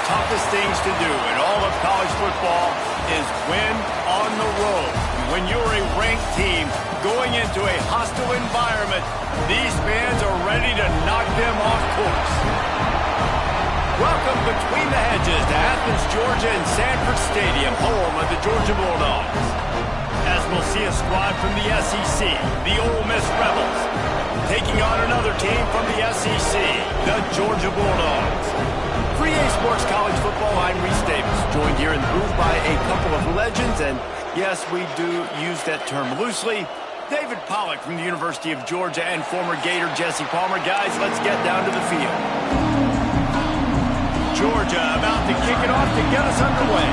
toughest things to do in all of college football is win on the road. When you're a ranked team going into a hostile environment, these fans are ready to knock them off course. Welcome between the hedges to Athens, Georgia and Sanford Stadium, home of the Georgia Bulldogs. As we'll see a squad from the SEC, the Ole Miss Rebels, taking on another team from the SEC, the Georgia Bulldogs. For EA Sports College Football, I'm Reese Davis, joined here in the booth by a couple of legends, and yes, we do use that term loosely. David Pollack from the University of Georgia and former Gator Jesse Palmer. Guys, let's get down to the field. Georgia about to kick it off to get us underway.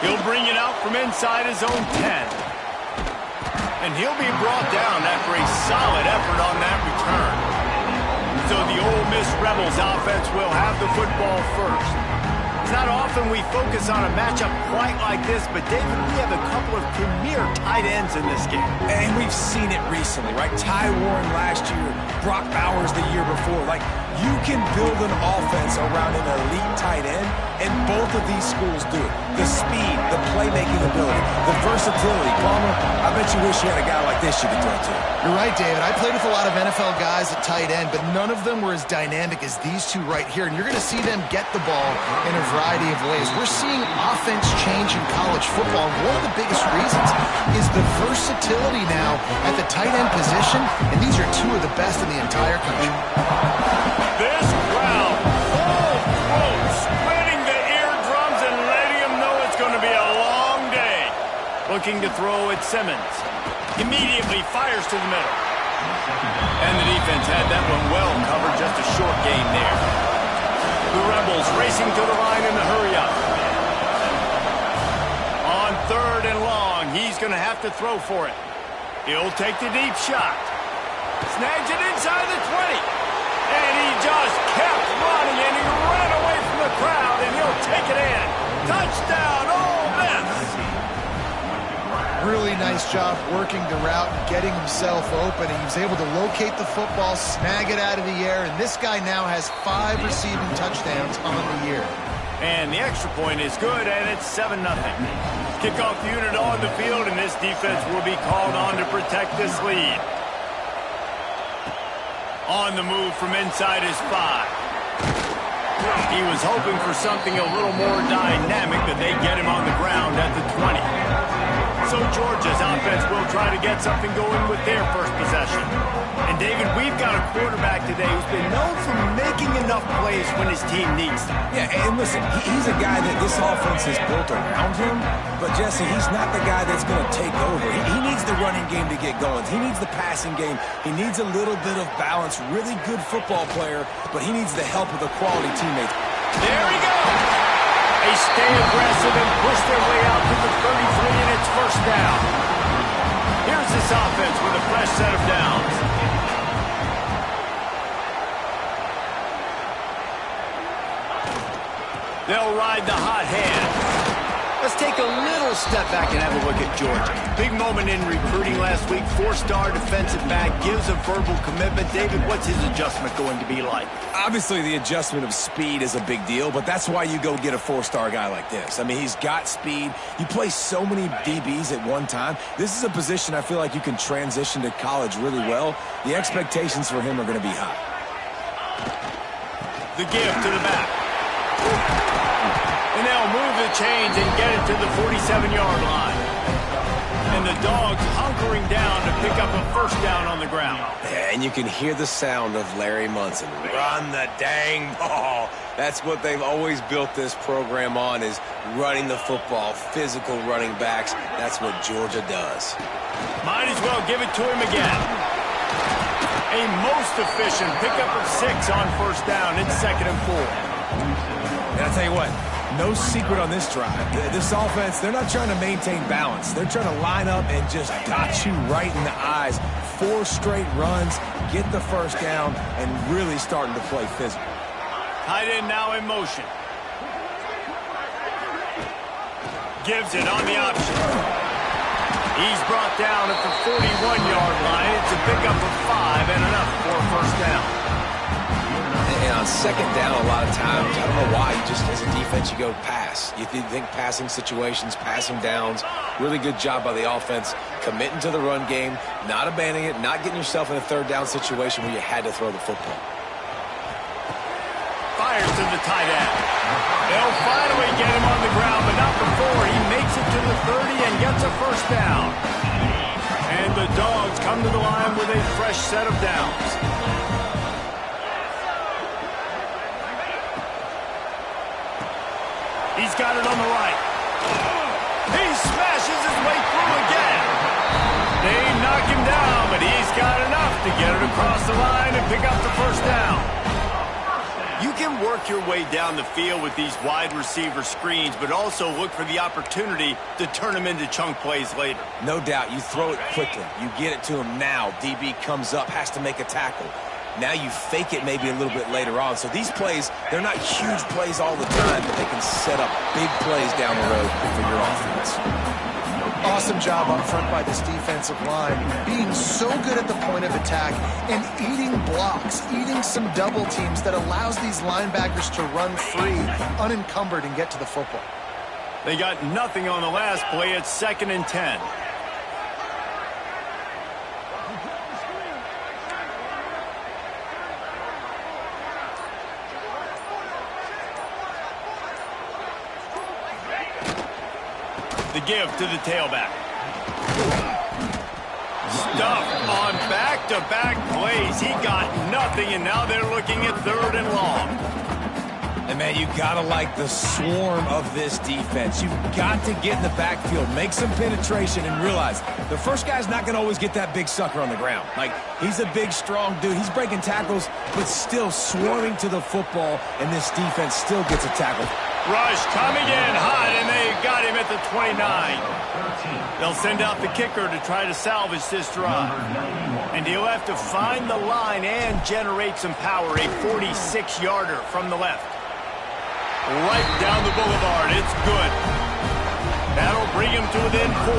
He'll bring it out from inside his own 10. And he'll be brought down after a solid effort on that return. So the Ole Miss Rebels offense will have the football first. It's not often we focus on a matchup quite like this, but David, we have a couple of premier tight ends in this game. And we've seen it recently, right? Ty Warren last year, Brock Bowers the year before. Like, you can build an offense around an elite tight end, and both of these schools do it. The speed, the playmaking ability, the versatility. Palmer, I bet you wish you had a guy like this you could throw to. You're right, David. I played with a lot of NFL guys at tight end, but none of them were as dynamic as these two right here. And you're going to see them get the ball in a variety of ways. We're seeing offense change in college football. And one of the biggest reasons is the versatility now at the tight end position. And these are two of the best in the entire country. This crowd, full throat, splitting the eardrums and letting them know it's going to be a long day. Looking to throw at Simmons. Immediately fires to the middle. And the defense had that one well covered, just a short gain there. The Rebels racing to the line in the hurry-up. On 3rd and long, he's going to have to throw for it. He'll take the deep shot. Snags it inside the 20. And he just kept running, and he ran away from the crowd, and he'll take it in. Touchdown, Ole Miss! Really nice job working the route and getting himself open. And he was able to locate the football, snag it out of the air, and this guy now has 5 receiving touchdowns on the year. And the extra point is good, and it's 7-0. Kickoff unit on the field, and this defense will be called on to protect this lead. On the move from inside his 5. He was hoping for something a little more dynamic, but they get him on the ground at the 20. So Georgia's offense will try to get something going with their first possession. And David, we've got a quarterback today who's been known for making enough plays when his team needs them. Yeah, and listen, he's a guy that this offense is built around him. But, Jesse, he's not the guy that's going to take over. He needs the running game to get going. He needs the passing game. He needs a little bit of balance. Really good football player, but he needs the help of the quality teammates. There he goes! They stay aggressive and push their way out to the 33, and it's first down. Here's this offense with a fresh set of downs. They'll ride the hot hand. Let's take a little step back and have a look at Georgia. Big moment in recruiting last week. 4-star defensive back gives a verbal commitment. David, what's his adjustment going to be like? Obviously, the adjustment of speed is a big deal, but that's why you go get a 4-star guy like this. I mean, he's got speed. You play so many DBs at one time. This is a position I feel like you can transition to college really well. The expectations for him are going to be high. The give to the back. And they'll move the chains and get it to the 47-yard line. And the Dogs hunkering down to pick up a first down on the ground. Yeah, and you can hear the sound of Larry Munson. Run the dang ball. That's what they've always built this program on, is running the football, physical running backs. That's what Georgia does. Might as well give it to him again. A most efficient pickup of 6 on first down. It's 2nd and 4. And I'll tell you what, no secret on this drive. This offense, they're not trying to maintain balance. They're trying to line up and just dot you right in the eyes. 4 straight runs, get the first down, and really starting to play physical. Tight end now in motion. Gives it on the option. He's brought down at the 41-yard line. It's a pickup of 5 and enough for a first down. And on second down, a lot of times, I don't know why, you just, as a defense, you go pass. You think passing situations, passing downs. Really good job by the offense, committing to the run game, not abandoning it, not getting yourself in a third down situation where you had to throw the football. Fires to the tight end. They'll finally get him on the ground, but not before he makes it to the 30 and gets a first down. And the Dogs come to the line with a fresh set of downs. He's got it on the right. He smashes his way through again. They knock him down, but he's got enough to get it across the line and pick up the first down. You can work your way down the field with these wide receiver screens, but also look for the opportunity to turn them into chunk plays later. No doubt, you throw it quickly. You get it to him now. DB comes up, has to make a tackle. Now you fake it maybe a little bit later on. So these plays, they're not huge plays all the time, but they can set up big plays down the road for your offense. Awesome job up front by this defensive line, being so good at the point of attack and eating blocks, eating some double teams that allows these linebackers to run free, unencumbered, and get to the football. They got nothing on the last play. It's 2nd and 10. The give to the tailback. Stuffed on back-to-back plays. He got nothing, and now they're looking at 3rd and long. And, man, you got to like the swarm of this defense. You've got to get in the backfield, make some penetration, and realize the first guy's not going to always get that big sucker on the ground. Like, he's a big, strong dude. He's breaking tackles, but still swarming to the football, and this defense still gets a tackle. Rush coming in hot, and they got him at the 29. They'll send out the kicker to try to salvage this drive. And he'll have to find the line and generate some power. A 46-yarder from the left. Right down the boulevard. It's good. That'll bring him to within 4.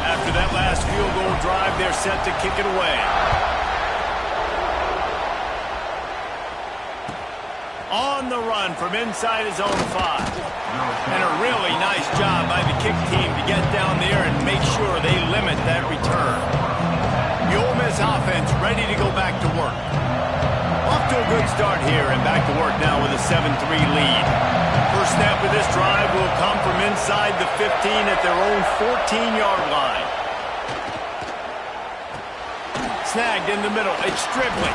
After that last field goal drive, they're set to kick it away. On the run from inside his own 5. And a really nice job by the kick team to get down there and make sure they limit that return. The Ole Miss offense ready to go back to work. Off to a good start here and back to work now with a 7-3 lead. First snap of this drive will come from inside the 15 at their own 14-yard line. Snagged in the middle. It's Stribling.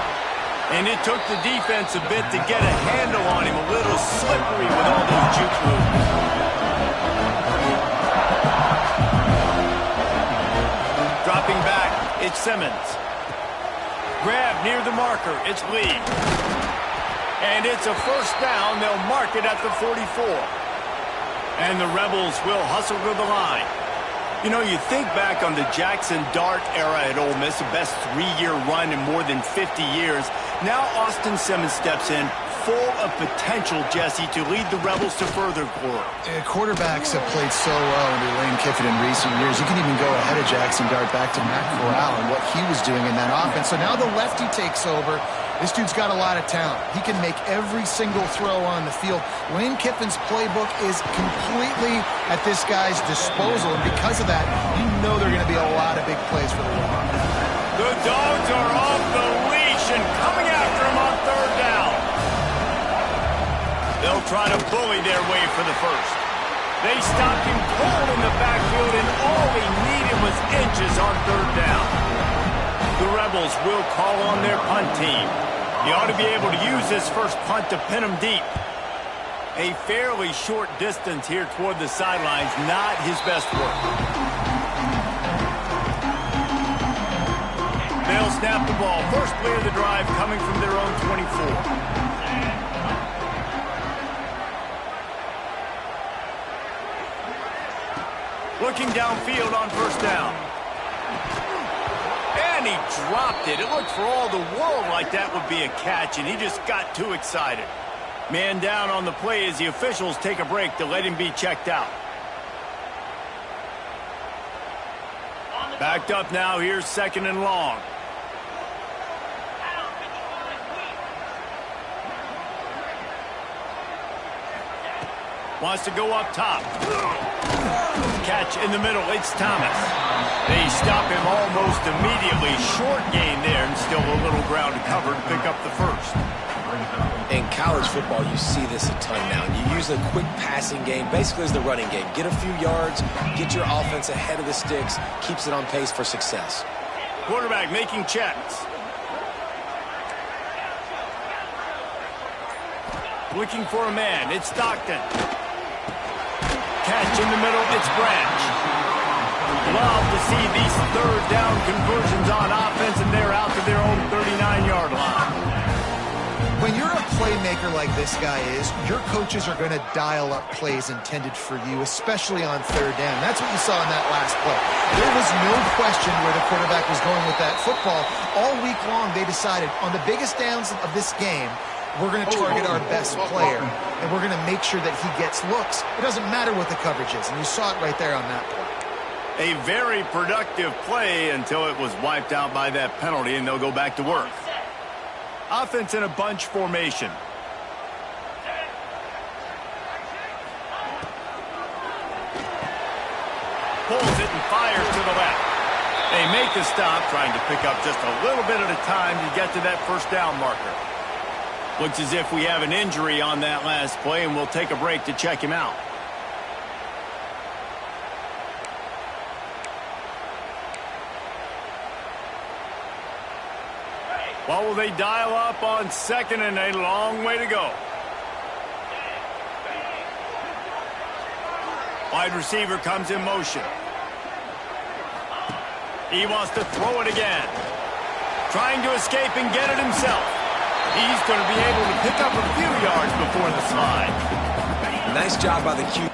And it took the defense a bit to get a handle on him. A little slippery with all those juke moves. Dropping back, it's Simmons. Grab near the marker, it's Lee. And it's a first down. They'll mark it at the 44. And the Rebels will hustle to the line. You know, you think back on the Jackson Dart era at Ole Miss, the best 3-year run in more than 50 years. Now Austin Simmons steps in, full of potential, Jesse, to lead the Rebels to further glory. Quarterbacks have played so well under Lane Kiffin in recent years. You can even go ahead of Jackson Dart back to Matt Corral and what he was doing in that offense. So now the lefty takes over. This dude's got a lot of talent. He can make every single throw on the field. Lane Kiffin's playbook is completely at this guy's disposal, and because of that, you know there are going to be a lot of big plays for the Rebels. The Dogs are off the leash and coming after him on 3rd down. They'll try to bully their way for the first. They stopped him cold in the backfield, and all he needed was inches on 3rd down. The Rebels will call on their punt team. He ought to be able to use this first punt to pin him deep. A fairly short distance here toward the sidelines, not his best work. They'll snap the ball. First play of the drive coming from their own 24. Looking downfield on first down. And he dropped it. It looked for all the world like that would be a catch, and he just got too excited. Man down on the play as the officials take a break to let him be checked out. Backed up now. Here's 2nd and long. Wants to go up top. Catch in the middle. It's Thomas. They stop him almost immediately. Short gain there, and still a little ground to cover to pick up the first. In college football, you see this a ton now. You use a quick passing game, basically as the running game. Get a few yards, get your offense ahead of the sticks, keeps it on pace for success. Quarterback making checks. Looking for a man. It's Stockton. Catch in the middle. It's Branch. Love to see these 3rd down conversions on offense, and they're out to their own 39-yard line. When you're a playmaker like this guy is, your coaches are going to dial up plays intended for you, especially on 3rd down. That's what you saw in that last play. There was no question where the quarterback was going with that football. All week long, they decided on the biggest downs of this game, we're going to target our best player, and we're going to make sure that he gets looks. It doesn't matter what the coverage is, and you saw it right there on that play. A very productive play until it was wiped out by that penalty, and they'll go back to work. Offense in a bunch formation. Pulls it and fires to the left. They make the stop, trying to pick up just a little bit at a time to get to that 1st down marker. Looks as if we have an injury on that last play, and we'll take a break to check him out. What will they dial up on 2nd and a long way to go? Wide receiver comes in motion. He wants to throw it again. Trying to escape and get it himself. He's going to be able to pick up a few yards before the slide. Nice job by the QB.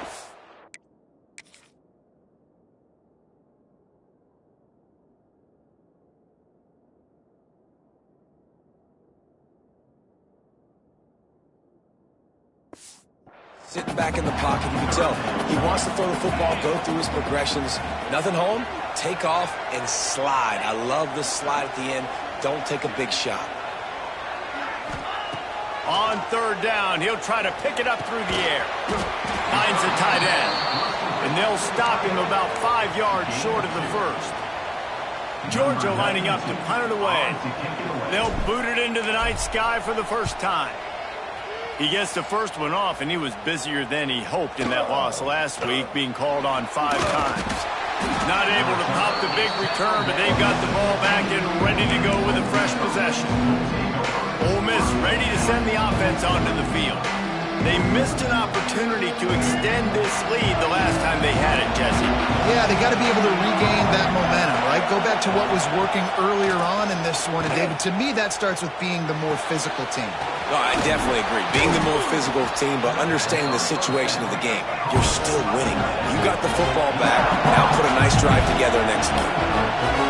Sitting back in the pocket, you can tell he wants to throw the football, go through his progressions. Nothing home, take off and slide. I love the slide at the end. Don't take a big shot. On 3rd down, he'll try to pick it up through the air. Finds a tight end. And they'll stop him about 5 yards short of the first. Georgia lining up to punt it away. They'll boot it into the night sky for the first time. He gets the first one off, and he was busier than he hoped in that loss last week, being called on 5 times. Not able to pop the big return, but they've got the ball back and ready to go with a fresh possession. Ole Miss ready to send the offense onto the field. They missed an opportunity to extend this lead the last time they had it, Jesse. Yeah, they got to be able to regain that momentum, right? Go back to what was working earlier on in this one. And, David, to me, that starts with being the more physical team. No, I definitely agree. Being the more physical team, but understanding the situation of the game. You're still winning. You got the football back. Now put a nice drive together and execute.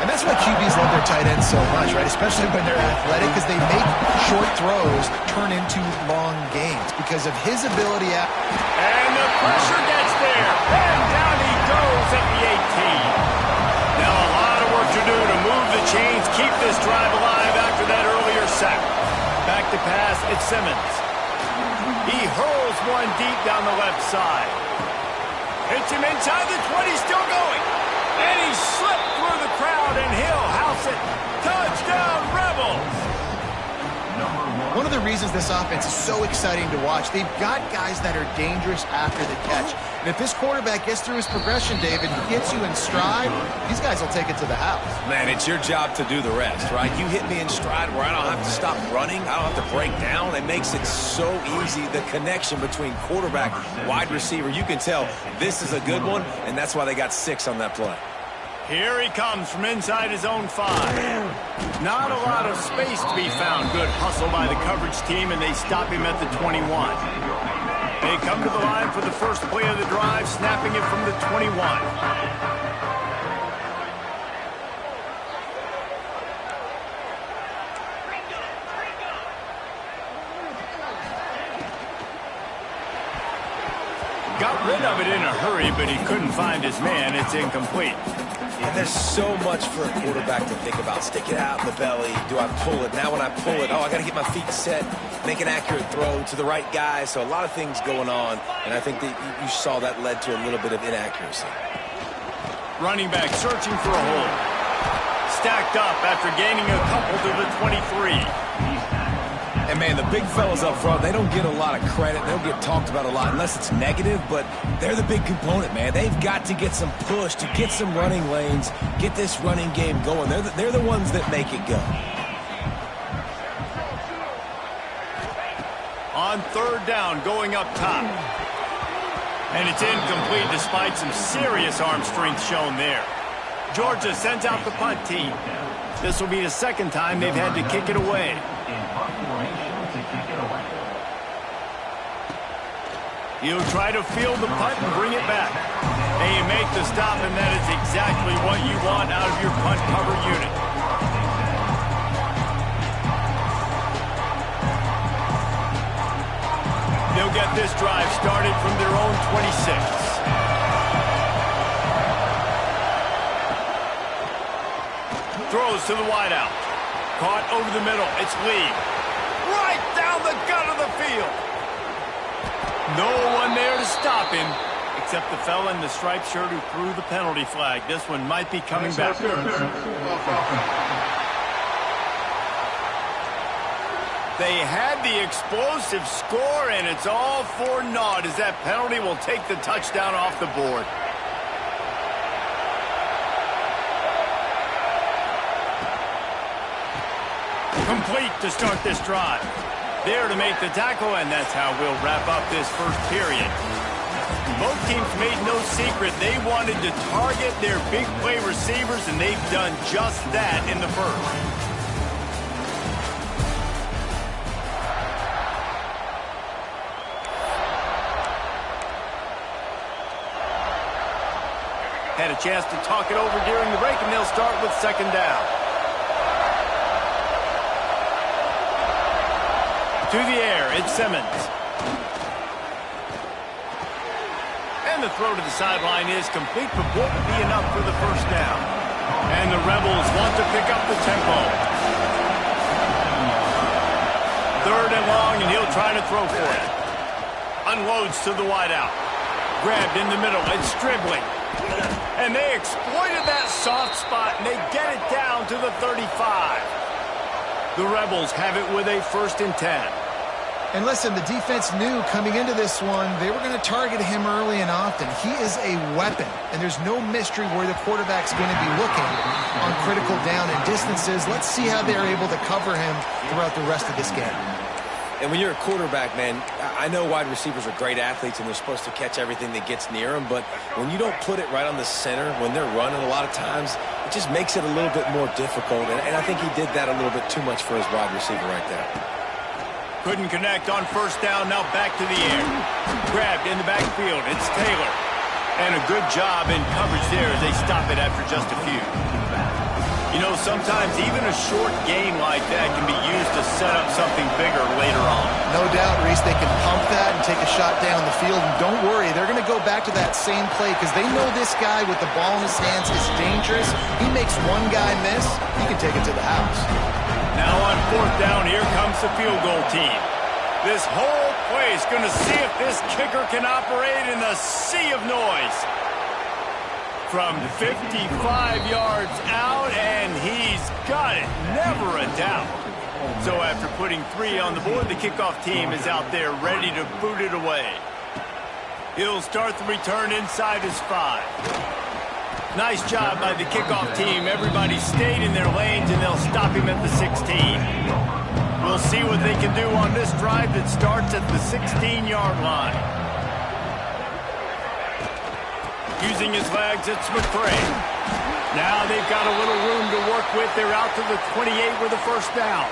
And that's why QBs love their tight ends so much, right? Especially when they're athletic, because they make short throws turn into long gains because of his ability at... And the pressure gets there. And down he goes at the 18. Now a lot of work to do to move the chains, keep this drive alive after that earlier sack. Back to pass, it's Simmons. He hurls one deep down the left side. Hits him inside the 20, still going. And he slipped through the crowd, and he'll house it. Touchdown, Rebels! One of the reasons this offense is so exciting to watch, they've got guys that are dangerous after the catch. And if this quarterback gets through his progression, David, he gets you in stride, these guys will take it to the house. Man, it's your job to do the rest, right? You hit me in stride where I don't have to stop running. I don't have to break down. It makes it so easy. The connection between quarterback, wide receiver, you can tell this is a good one, and that's why they got 6 on that play. Here he comes from inside his own 5. Not a lot of space to be found. Good hustle by the coverage team, and they stop him at the 21. They come to the line for the first play of the drive, snapping it from the 21. Got rid of it in a hurry, but he couldn't find his man. It's incomplete. And there's so much for a quarterback to think about. Stick it out in the belly. Do I pull it? Now when I pull it, I got to get my feet set, make an accurate throw to the right guy. So a lot of things going on, and I think that you saw that led to a little bit of inaccuracy. Running back searching for a hole. Stacked up after gaining a couple to the 23. And, man, the big fellas up front, they don't get a lot of credit. They don't get talked about a lot unless it's negative, but they're the big component, man. They've got to get some push to get some running lanes, get this running game going. They're the ones that make it go. On third down, going up top. And it's incomplete despite some serious arm strength shown there. Georgia sends out the punt team. This will be the second time they've had to kick it away. He'll try to field the punt and bring it back. And you make the stop, and that is exactly what you want out of your punt cover unit. They'll get this drive started from their own 26. Throws to the wideout. Caught over the middle. It's Lee. Right down the gut of the field. No one there to stop him, except the fella in the striped shirt who threw the penalty flag. This one might be coming back. They had the explosive score, and it's all for naught as that penalty will take the touchdown off the board. Complete to start this drive. There to make the tackle, and that's how we'll wrap up this first period. Both teams made no secret they wanted to target their big play receivers, and they've done just that in the first. Had a chance to talk it over during the break, and they'll start with second down. To the air, it's Simmons. And the throw to the sideline is complete, but won't be enough for the first down. And the Rebels want to pick up the tempo. Third and long, and he'll try to throw for it. Unloads to the wideout. Grabbed in the middle, it's Stribling. And they exploited that soft spot, and they get it down to the 35. The Rebels have it with a 1st and 10. And listen, the defense knew coming into this one, they were going to target him early and often. He is a weapon, and there's no mystery where the quarterback's going to be looking on critical down and distances. Let's see how they're able to cover him throughout the rest of this game. And when you're a quarterback, man, I know wide receivers are great athletes and they're supposed to catch everything that gets near them, but when you don't put it right on the center, when they're running a lot of times, it just makes it a little bit more difficult. And I think he did that a little bit too much for his wide receiver right there. Couldn't connect on first down, now back to the air. Grabbed in the backfield, it's Taylor. And a good job in coverage there as they stop it after just a few. You know, sometimes even a short gain like that can be used to set up something bigger later on. No doubt, Reese, they can pump that and take a shot down the field. And don't worry, they're going to go back to that same play because they know this guy with the ball in his hands is dangerous. He makes one guy miss, he can take it to the house. Now on fourth down, here comes the field goal team. This whole play is going to see if this kicker can operate in the sea of noise. From 55 yards out, and he's got it. Never a doubt. So after putting 3 on the board, the kickoff team is out there ready to boot it away. He'll start the return inside his 5. Nice job by the kickoff team. Everybody stayed in their lanes, and they'll stop him at the 16. We'll see what they can do on this drive that starts at the 16-yard line. Using his legs, it's McCray. Now they've got a little room to work with. They're out to the 28 with a first down.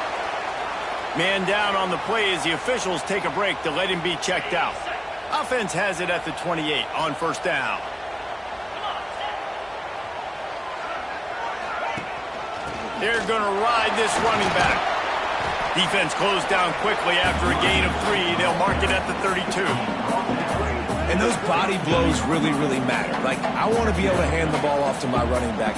Man down on the play as the officials take a break to let him be checked out. Offense has it at the 28 on first down. They're going to ride this running back. Defense closed down quickly after a gain of 3. They'll mark it at the 32. And those body blows really, really matter. Like, I want to be able to hand the ball off to my running back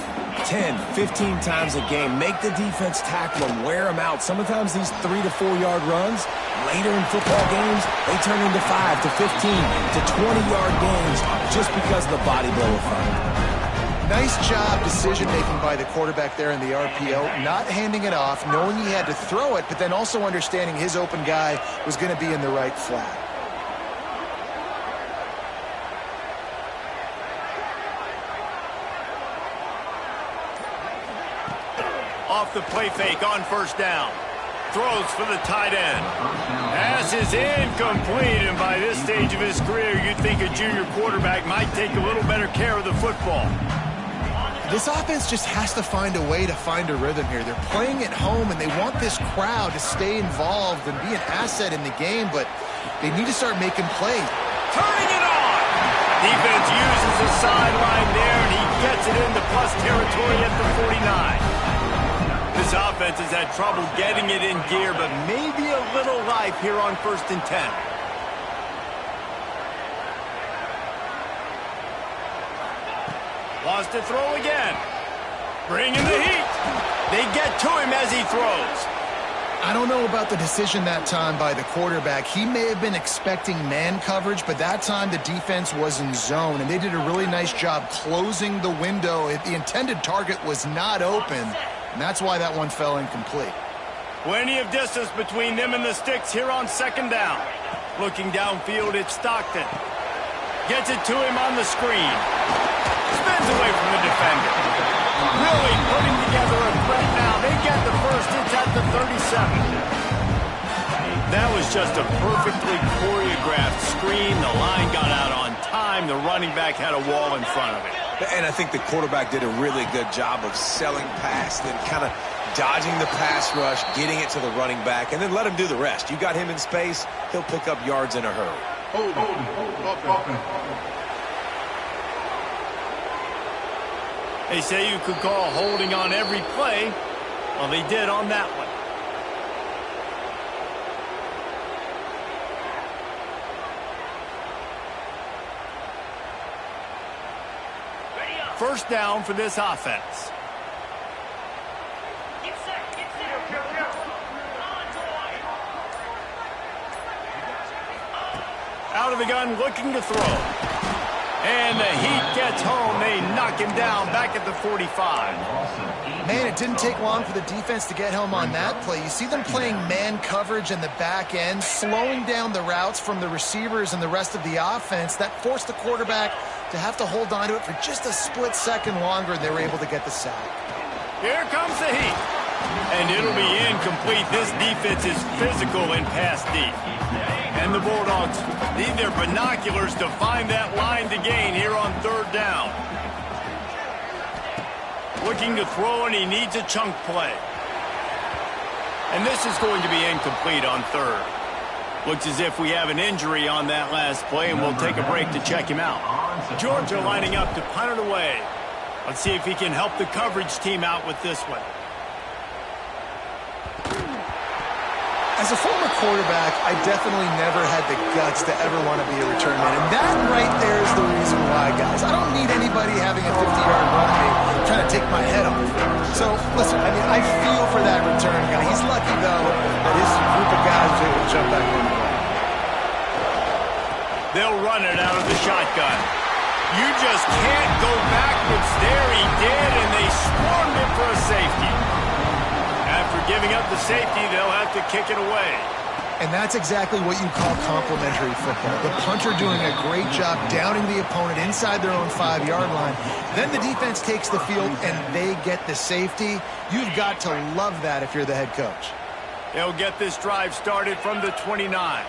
10, 15 times a game. Make the defense tackle them, wear them out. Sometimes these 3 to 4 yard runs, later in football games, they turn into 5 to 15 to 20-yard gains just because of the body blow effect. Nice job decision-making by the quarterback there in the RPO, not handing it off, knowing he had to throw it, but then also understanding his open guy was going to be in the right flat. Off the play fake on first down. Throws for the tight end. Pass is incomplete, and by this stage of his career, you'd think a junior quarterback might take a little better care of the football. This offense just has to find a way to find a rhythm here. They're playing at home, and they want this crowd to stay involved and be an asset in the game, but they need to start making plays. Turning it on! Defense uses the sideline there, and he gets it into plus territory at the 49. This offense has had trouble getting it in gear, but maybe a little life here on 1st and 10. Wants to throw again. Bringing the heat. They get to him as he throws. I don't know about the decision that time by the quarterback. He may have been expecting man coverage, but that time the defense was in zone, and they did a really nice job closing the window. The intended target was not open, and that's why that one fell incomplete. Plenty of distance between them and the sticks here on 2nd down. Looking downfield, it's Stockton. Gets it to him on the screen. Spins away from the defender. Really putting together a threat now. They get the first. It's at the 37. That was just a perfectly choreographed screen. The line got out on time. The running back had a wall in front of it. And I think the quarterback did a really good job of selling past and kind of dodging the pass rush, getting it to the running back, and then let him do the rest. You got him in space, he'll pick up yards in a hurry. They say you could call holding on every play. Well, they did on that one. First down for this offense. Out of the gun, looking to throw. And the heat gets home. They knock him down back at the 45. Man, it didn't take long for the defense to get home on that play. You see them playing man coverage in the back end, slowing down the routes from the receivers and the rest of the offense. That forced the quarterback to have to hold on to it for just a split second longer, and they were able to get the sack. Here comes the heat. And it'll be incomplete. This defense is physical in pass deep. And the Bulldogs need their binoculars to find that line to gain here on 3rd down. Looking to throw, and he needs a chunk play. And this is going to be incomplete on 3rd. Looks as if we have an injury on that last play, and we'll take a break to check him out. Georgia lining up to punt it away. Let's see if he can help the coverage team out with this one. As a former quarterback, I definitely never had the guts to ever want to be a return man. And that right there is the reason why, guys. I don't need anybody having a 50-yard run at me trying to take my head off. So, listen, I mean, I feel for that return guy. He's lucky, though, that his group of guys was able to jump back in. They'll run it out of the shotgun. You just can't go backwards there. He did, and they swarmed him for a safety. After giving up the safety, they'll have to kick it away. And that's exactly what you call complementary football. The punter doing a great job downing the opponent inside their own 5-yard line. Then the defense takes the field, and they get the safety. You've got to love that if you're the head coach. They'll get this drive started from the 29.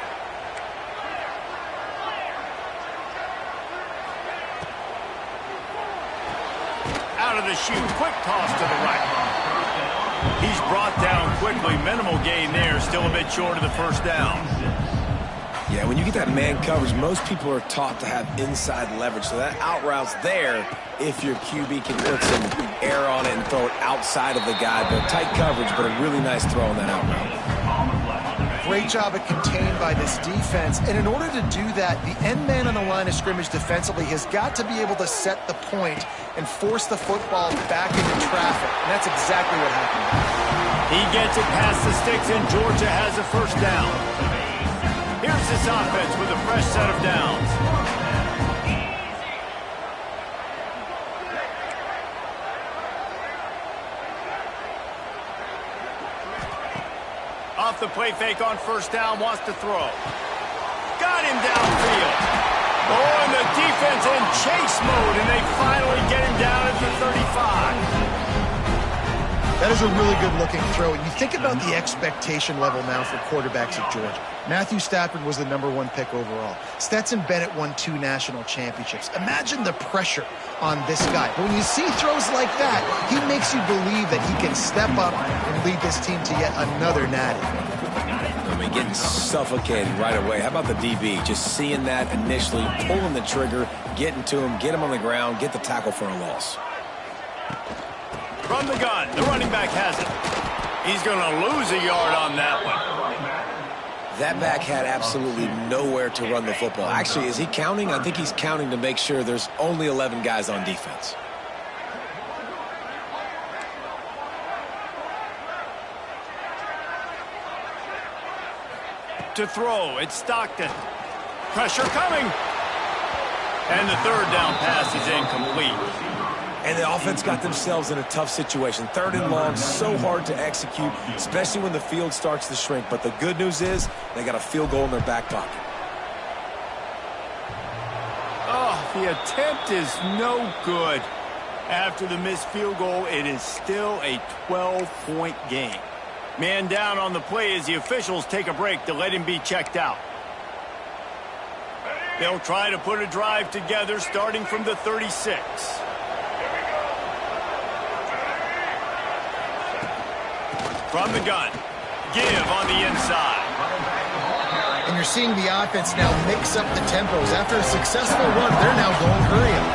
Out of the chute, quick toss to the right. He's brought down quickly. Minimal gain there. Still a bit short of the first down. Yeah, when you get that man coverage, most people are taught to have inside leverage. So that out route's there if your QB can put some air on it and throw it outside of the guy. But tight coverage, but a really nice throw on that out route. great job at contained by this defense. And in order to do that, the end man on the line of scrimmage defensively has got to be able to set the point and force the football back into traffic. And that's exactly what happened. He gets it past the sticks, and Georgia has a first down. Here's this offense with a fresh set of downs. Off the play fake on first down, wants to throw. Got him downfield. Oh, and the defense in chase mode, and they finally get him down at the 35. That is a really good-looking throw. And you think about the expectation level now for quarterbacks at Georgia. Matthew Stafford was the #1 pick overall. Stetson Bennett won 2 national championships. Imagine the pressure on this guy. But when you see throws like that, he makes you believe that he can step up and lead this team to yet another natty. I mean, getting suffocated right away. How about the DB? Just seeing that initially, pulling the trigger, getting to him, get him on the ground, get the tackle for a loss. From the gun, the running back has it. He's going to lose a yard on that one. That back had absolutely nowhere to run the football. Actually, is he counting? I think he's counting to make sure there's only 11 guys on defense. To throw, it's Stockton. Pressure coming. And the third down pass is incomplete. And the offense got themselves in a tough situation. 3rd and long, so hard to execute, especially when the field starts to shrink. But the good news is they got a field goal in their back pocket. Oh, the attempt is no good. After the missed field goal, it is still a 12-point game. Man down on the play as the officials take a break to let him be checked out. They'll try to put a drive together starting from the 36. From the gun, give on the inside. And you're seeing the offense now mix up the tempos. After a successful run, they're now going hurry up.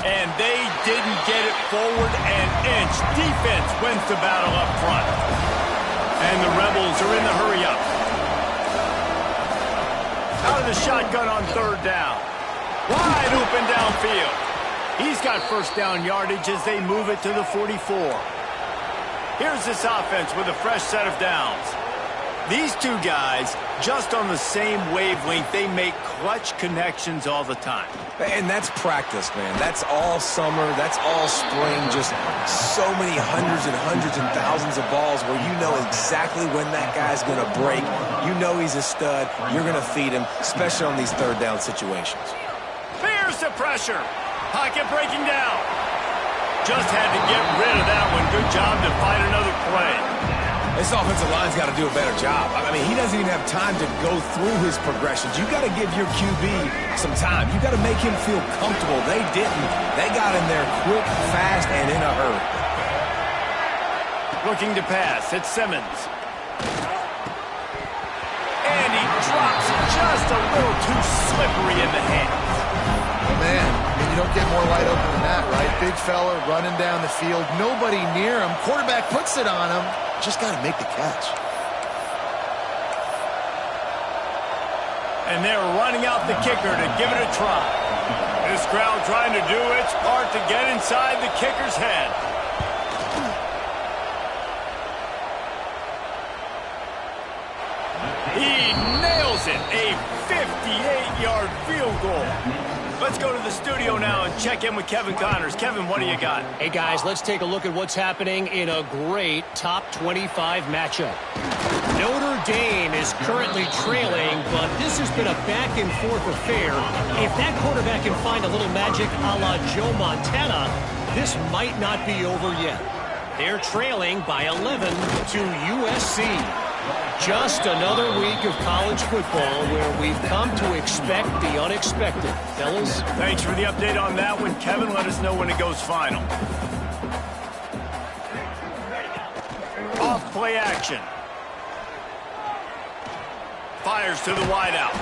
And they didn't get it forward an inch. Defense wins the battle up front. And the Rebels are in the hurry up. Out of the shotgun on 3rd down. Wide open downfield. He's got first down yardage as they move it to the 44. Here's this offense with a fresh set of downs. These two guys, just on the same wavelength, they make clutch connections all the time. And that's practice, man. That's all summer. That's all spring. Just so many hundreds and thousands of balls where you know exactly when that guy's going to break. You know he's a stud. You're going to feed him, especially on these 3rd down situations. Here's the pressure. Pocket breaking down. Just had to get rid of that one. Good job to find another play. This offensive line's got to do a better job. I mean, he doesn't even have time to go through his progressions. You got to give your QB some time. You got to make him feel comfortable. They didn't. They got in there quick, fast, and in a hurry. Looking to pass. It's Simmons. And he drops it just a little too slippery in the hands. Man, I mean, you don't get more wide open than that, right? Big fella running down the field, nobody near him. Quarterback puts it on him. Just got to make the catch. And they're running out the kicker to give it a try. This crowd trying to do its part to get inside the kicker's head. He nails it. A 58-yard field goal. Let's go to the studio now and check in with Kevin Connors. Kevin, what do you got? Hey, guys, let's take a look at what's happening in a great top 25 matchup. Notre Dame is currently trailing, but this has been a back-and-forth affair. If that quarterback can find a little magic a la Joe Montana, this might not be over yet. They're trailing by 11 to USC. Just another week of college football where we've come to expect the unexpected. Fellas? Thanks for the update on that one, Kevin. Let us know when it goes final. Off play action. Fires to the wideout.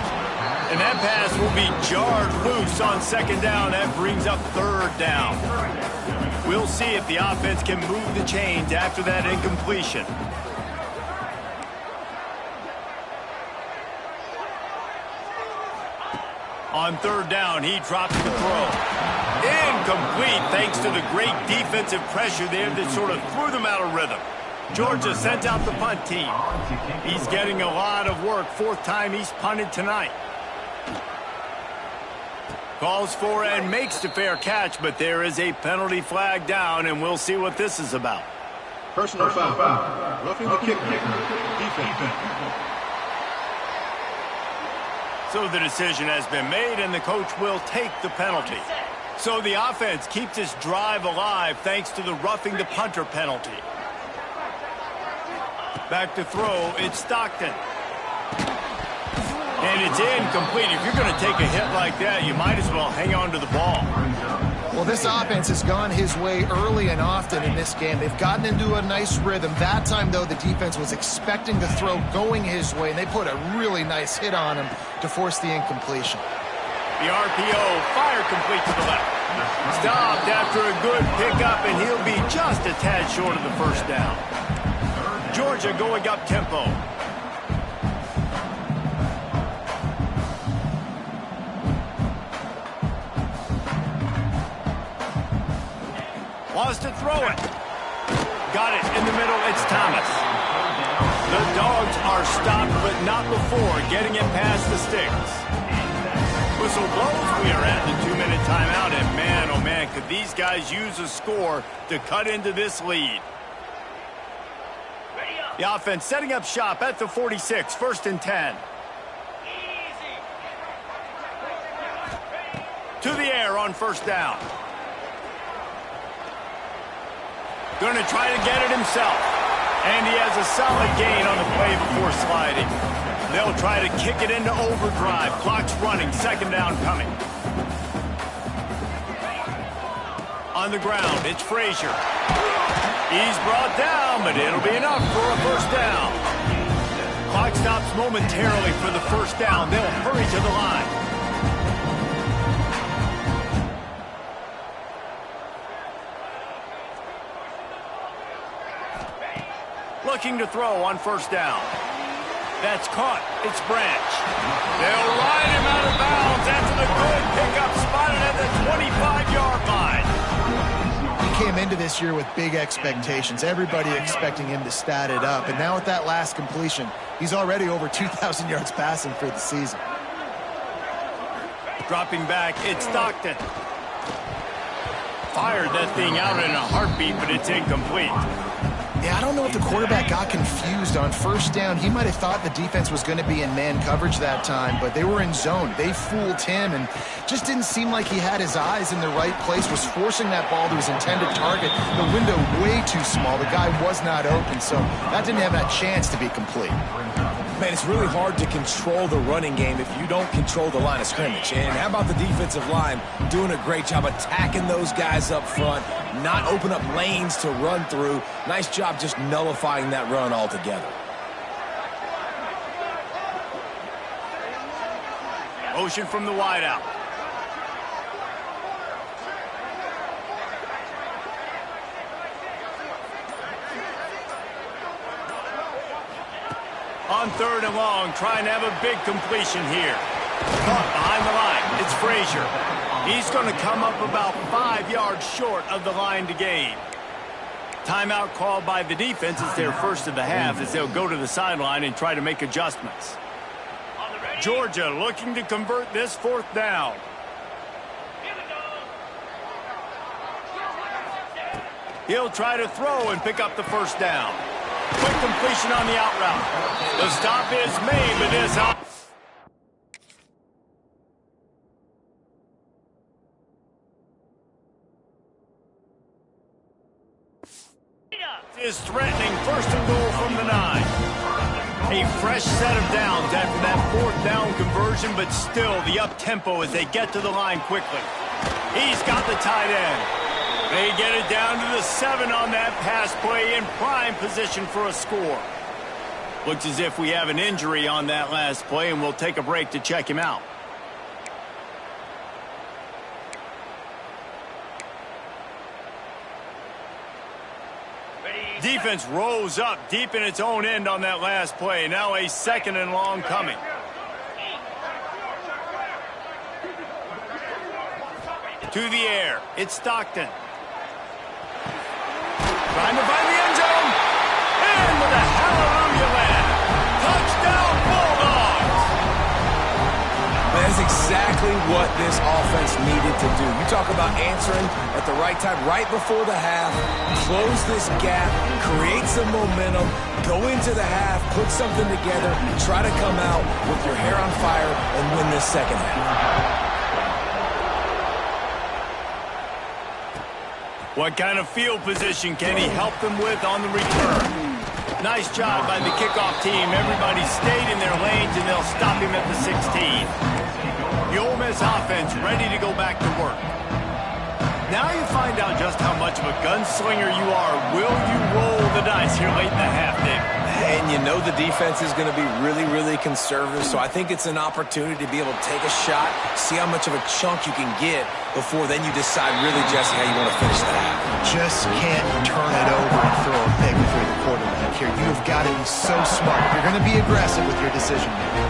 And that pass will be jarred loose on 2nd down. That brings up 3rd down. We'll see if the offense can move the chains after that incompletion. On third down, he drops the throw. Incomplete thanks to the great defensive pressure there that sort of threw them out of rhythm. Georgia sent out the punt team. He's getting a lot of work. Fourth time he's punted tonight. Calls for and makes the fair catch, but there is a penalty flag down, and we'll see what this is about. Personal foul. Roughing the kicker. Defense. So the decision has been made, and the coach will take the penalty. So the offense keeps this drive alive thanks to the roughing the punter penalty. Back to throw, it's Stockton. And it's incomplete. If you're going to take a hit like that, you might as well hang on to the ball. Well, this offense has gone his way early and often in this game. They've gotten into a nice rhythm. That time, though, the defense was expecting the throw going his way, and they put a really nice hit on him to force the incompletion. The RPO, fire complete to the left. Stopped after a good pickup, and he'll be just a tad short of the first down. Georgia going up tempo. Wants to throw it. Got it in the middle. It's Thomas. The Dogs are stopped, but not before getting it past the sticks. Whistle blows. We are at the 2-minute timeout, and man, oh man, could these guys use a score to cut into this lead. The offense setting up shop at the 46, 1st and 10. To the air on first down. Going to try to get it himself. And he has a solid gain on the play before sliding. They'll try to kick it into overdrive. Clock's running. 2nd down coming. On the ground, it's Frazier. He's brought down, but it'll be enough for a first down. Clock stops momentarily for the first down. They'll hurry to the line. Looking to throw on first down. That's caught. It's Branch. They'll ride him out of bounds after the good pickup, spotted at the 25-yard line. He came into this year with big expectations. Everybody expecting him to stat it up. And now with that last completion, he's already over 2,000 yards passing for the season. Dropping back, it's Stockton. Fired that thing out in a heartbeat, but it's incomplete. Yeah, I don't know if the quarterback got confused on first down. He might have thought the defense was going to be in man coverage that time, but they were in zone. They fooled him and just didn't seem like he had his eyes in the right place, was forcing that ball to his intended target. The window way too small. The guy was not open, so that didn't have that chance to be complete. Man, it's really hard to control the running game if you don't control the line of scrimmage. And how about the defensive line doing a great job attacking those guys up front, not open up lanes to run through. Nice job just nullifying that run altogether. Motion from the wideout. On 3rd and long, trying to have a big completion here. Caught behind the line. It's Frazier. He's going to come up about 5 yards short of the line to gain. Timeout called by the defense. It's their first of the half as they'll go to the sideline and try to make adjustments. Georgia looking to convert this 4th down. He'll try to throw and pick up the first down. Quick completion on the out route. The stop is made, but this is threatening 1st and goal from the 9. A fresh set of downs after that 4th down conversion, but still the up-tempo as they get to the line quickly. He's got the tight end. They get it down to the 7 on that pass play in prime position for a score. Looks as if we have an injury on that last play, and we'll take a break to check him out. Defense rose up deep in its own end on that last play. Now a second and long coming. To the air. It's Stockton. Trying to find the end zone. And with a hallelujah land. Touchdown Bulldogs. That's exactly what this offense needed to do. You talk about answering at the right time, right before the half, close this gap, create some momentum, go into the half, put something together, try to come out with your hair on fire and win this second half. What kind of field position can he help them with on the return? Nice job by the kickoff team. Everybody stayed in their lanes, and they'll stop him at the 16. The Ole Miss offense ready to go back to work. Now you find out just how much of a gunslinger you are. Will you roll the dice here late in the half, David? And you know the defense is going to be really, really conservative, so I think it's an opportunity to be able to take a shot, see how much of a chunk you can get before then you decide really, Jesse, how you want to finish the half. Just can't turn it over and throw a pick for the quarterback here. You've got to be so smart. You're going to be aggressive with your decision making.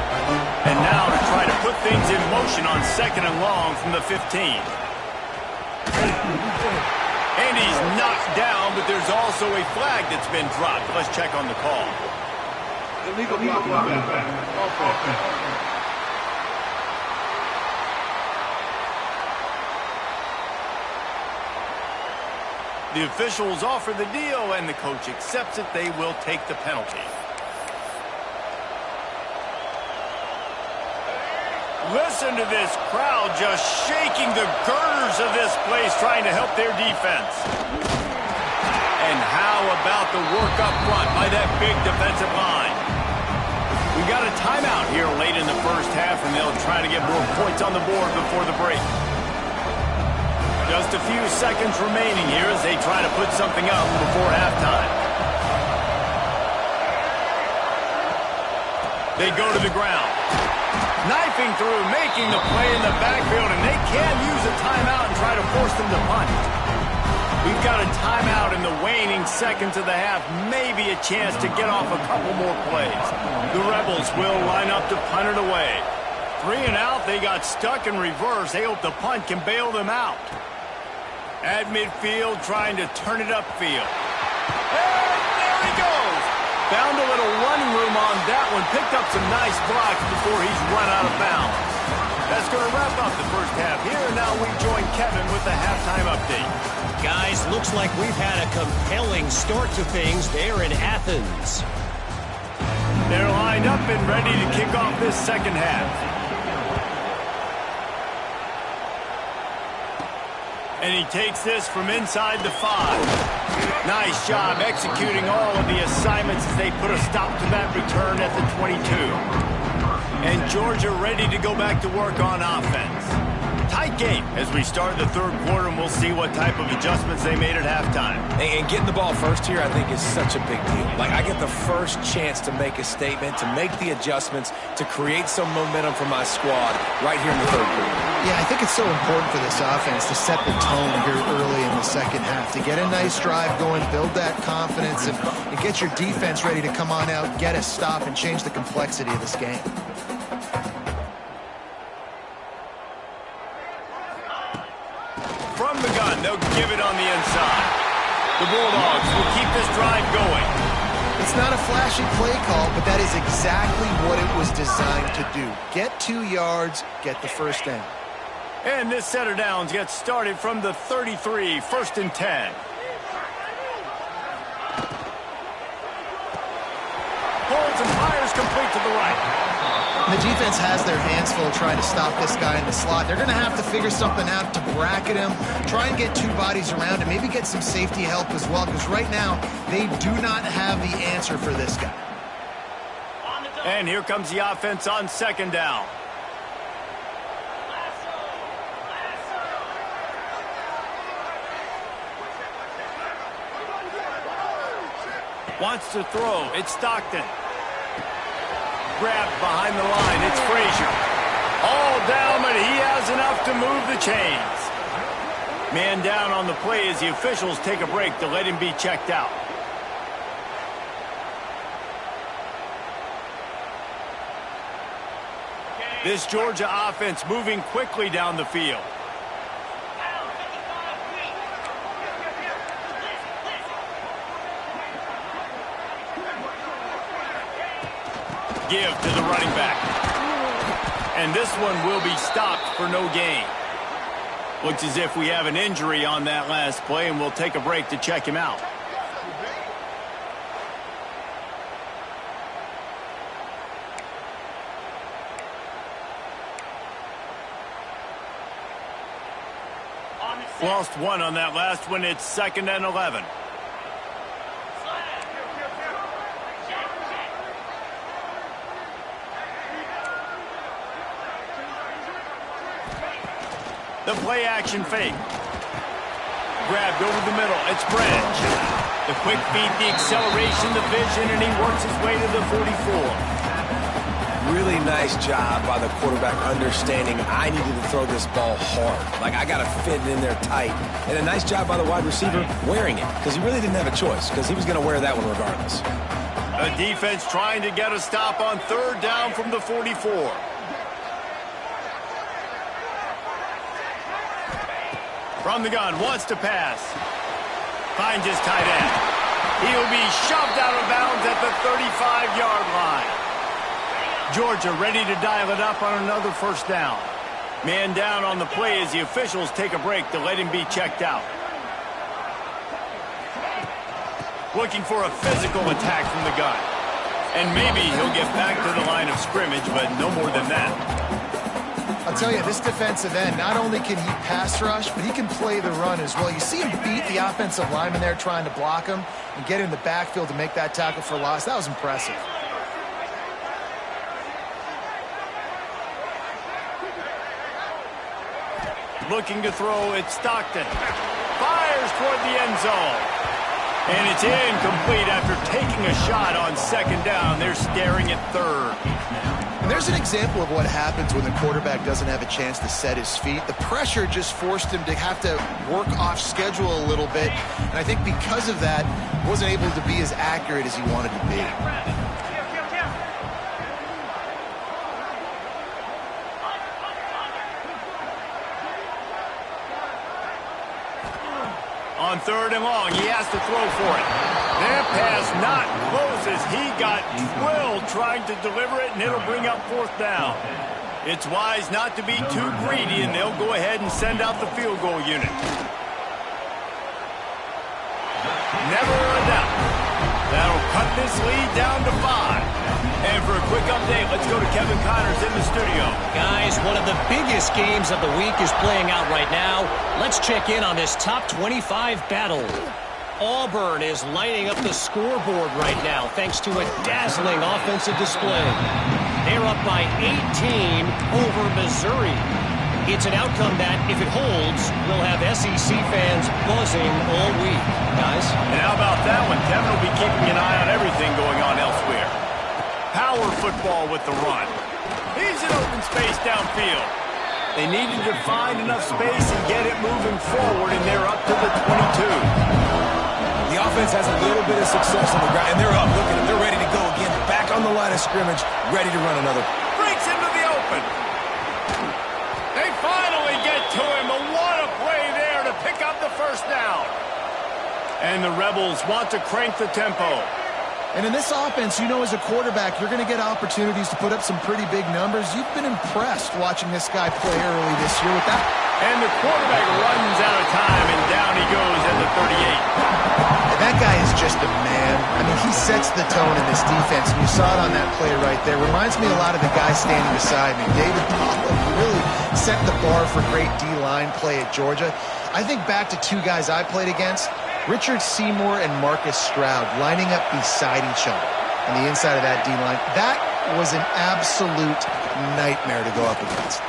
And now to try to put things in motion on second and long from the 15. And he's knocked down, but there's also a flag that's been dropped. Let's check on the call. Illegal blocking back. The officials offer the deal, and the coach accepts it. They will take the penalty. Listen to this crowd just shaking the girders of this place, trying to help their defense. And how about the work up front by that big defensive line? We got a timeout here late in the first half, and they'll try to get more points on the board before the break. Just a few seconds remaining here as they try to put something up before halftime. They go to the ground. Knifing through, making the play in the backfield, and they can use a timeout and try to force them to punt. We've got a timeout in the waning seconds of the half, maybe a chance to get off a couple more plays. The Rebels will line up to punt it away. 3 and out, they got stuck in reverse. They hope the punt can bail them out. At midfield, trying to turn it upfield. And there he goes. Found a little running room on that one. Picked up some nice blocks before he's run out of bounds. That's going to wrap up the first half here. And now we join Kevin with the halftime update. Guys, looks like we've had a compelling start to things there in Athens. They're lined up and ready to kick off this second half. And he takes this from inside the 5. Nice job executing all of the assignments as they put a stop to that return at the 22. And Georgia ready to go back to work on offense. Tight game as we start the third quarter, and we'll see what type of adjustments they made at halftime. And getting the ball first here, I think, is such a big deal. Like, I get the first chance to make a statement, to make the adjustments, to create some momentum for my squad right here in the third quarter. Yeah, I think it's so important for this offense to set the tone here early in the second half, to get a nice drive going, build that confidence, and get your defense ready to come on out, get a stop, and change the complexity of this game. From the gun, they'll give it on the inside. The Bulldogs will keep this drive going. It's not a flashy play call, but that is exactly what it was designed to do. Get 2 yards, get the first down. And this set of downs gets started from the 33, 1st and 10. Holds and fires complete to the right. The defense has their hands full trying to stop this guy in the slot. They're going to have to figure something out to bracket him, try and get 2 bodies around him, maybe get some safety help as well, because right now they do not have the answer for this guy. And here comes the offense on second down. Wants to throw. It's Stockton. Grabbed behind the line. It's Frazier. All down, but he has enough to move the chains. Man down on the play as the officials take a break to let him be checked out. This Georgia offense moving quickly down the field. Give to the running back. And this one will be stopped for no gain. Looks as if we have an injury on that last play, and we'll take a break to check him out. Lost one on that last one. It's 2nd and 11. The play action fake. Grabbed over the middle. It's Branch. The quick feed, the acceleration, the vision, and he works his way to the 44. Really nice job by the quarterback understanding I needed to throw this ball hard. Like, I got to fit it in there tight. And a nice job by the wide receiver wearing it, because he really didn't have a choice, because he was going to wear that one regardless. A defense trying to get a stop on 3rd down from the 44. From the gun, wants to pass. Finds his tight end. He'll be shoved out of bounds at the 35-yard line. Georgia ready to dial it up on another 1st down. Man down on the play as the officials take a break to let him be checked out. Looking for a physical attack from the gun. And maybe he'll get back to the line of scrimmage, but no more than that. I'll tell you, this defensive end, not only can he pass rush, but he can play the run as well. You see him beat the offensive lineman there trying to block him and get in the backfield to make that tackle for loss. That was impressive. Looking to throw, it's Stockton. Fires toward the end zone. And it's incomplete after taking a shot on 2nd down. They're staring at 3rd. And there's an example of what happens when the quarterback doesn't have a chance to set his feet. The pressure just forced him to have to work off schedule a little bit. And I think because of that, wasn't able to be as accurate as he wanted to be. On 3rd and long, he has to throw for it. That pass not close as he got drilled trying to deliver it, and it'll bring up 4th down. It's wise not to be too greedy, and they'll go ahead and send out the field goal unit. Never a doubt. That'll cut this lead down to 5. And for a quick update, let's go to Kevin Connors in the studio. Guys, one of the biggest games of the week is playing out right now. Let's check in on this top 25 battle. Auburn is lighting up the scoreboard right now thanks to a dazzling offensive display. They're up by 18 over Missouri. It's an outcome that, if it holds, will have SEC fans buzzing all week. Guys? And how about that one? Kevin will be keeping an eye on everything going on elsewhere. Power football with the run. He's in open space downfield. They needed to find enough space and get it moving forward, and they're up to the 22. The offense has a little bit of success on the ground, and they're up. Look at them. They're ready to go again. Back on the line of scrimmage, ready to run another. Breaks into the open. They finally get to him. And what a play there to pick up the 1st down. And the Rebels want to crank the tempo. And in this offense, you know, as a quarterback, you're going to get opportunities to put up some pretty big numbers. You've been impressed watching this guy play early this year with that. And the quarterback runs out of time, and down he goes at the 38. And that guy is just a man. I mean, he sets the tone in this defense. And you saw it on that play right there. Reminds me a lot of the guy standing beside me, David Pollack. He really set the bar for great D-line play at Georgia. I think back to 2 guys I played against. Richard Seymour and Marcus Stroud lining up beside each other on the inside of that D-line. That was an absolute nightmare to go up against.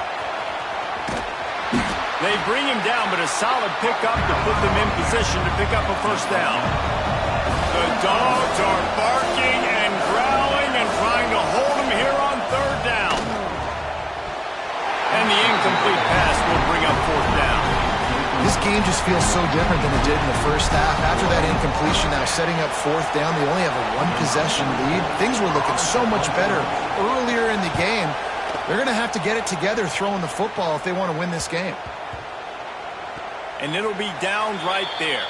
They bring him down, but a solid pickup to put them in position to pick up a 1st down. The Dogs are barking and growling and trying to hold him here on 3rd down. And the incomplete pass will bring up 4th down. This game just feels so different than it did in the 1st half. After that incompletion, now setting up 4th down, they only have a 1-possession lead. Things were looking so much better earlier in the game. They're going to have to get it together throwing the football if they want to win this game. And it'll be down right there.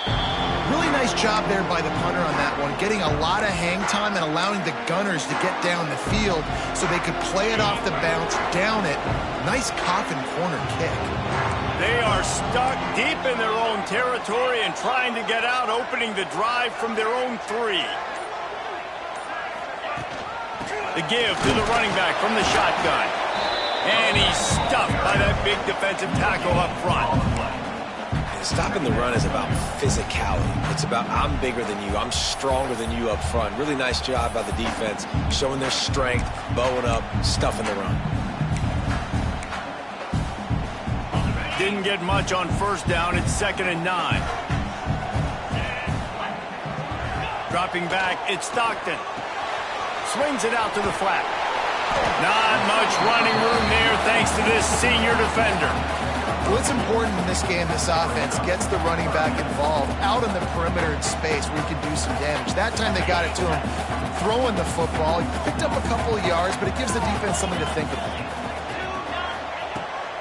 Really nice job there by the punter on that one, getting a lot of hang time and allowing the gunners to get down the field so they could play it off the bounce, down it. Nice coffin corner kick. They are stuck deep in their own territory and trying to get out, opening the drive from their own 3. The give to the running back from the shotgun. And he's stuffed by that big defensive tackle up front. Stopping the run is about physicality. It's about I'm bigger than you, I'm stronger than you up front. Really nice job by the defense, showing their strength, bowing up, stuffing the run. Didn't get much on first down. It's 2nd and 9. Dropping back, it's Stockton. Swings it out to the flat. Not much running room there thanks to this senior defender. What's important in this game, this offense gets the running back involved out in the perimeter in space where he can do some damage. That time they got it to him throwing the football. He picked up a couple of yards, but it gives the defense something to think about.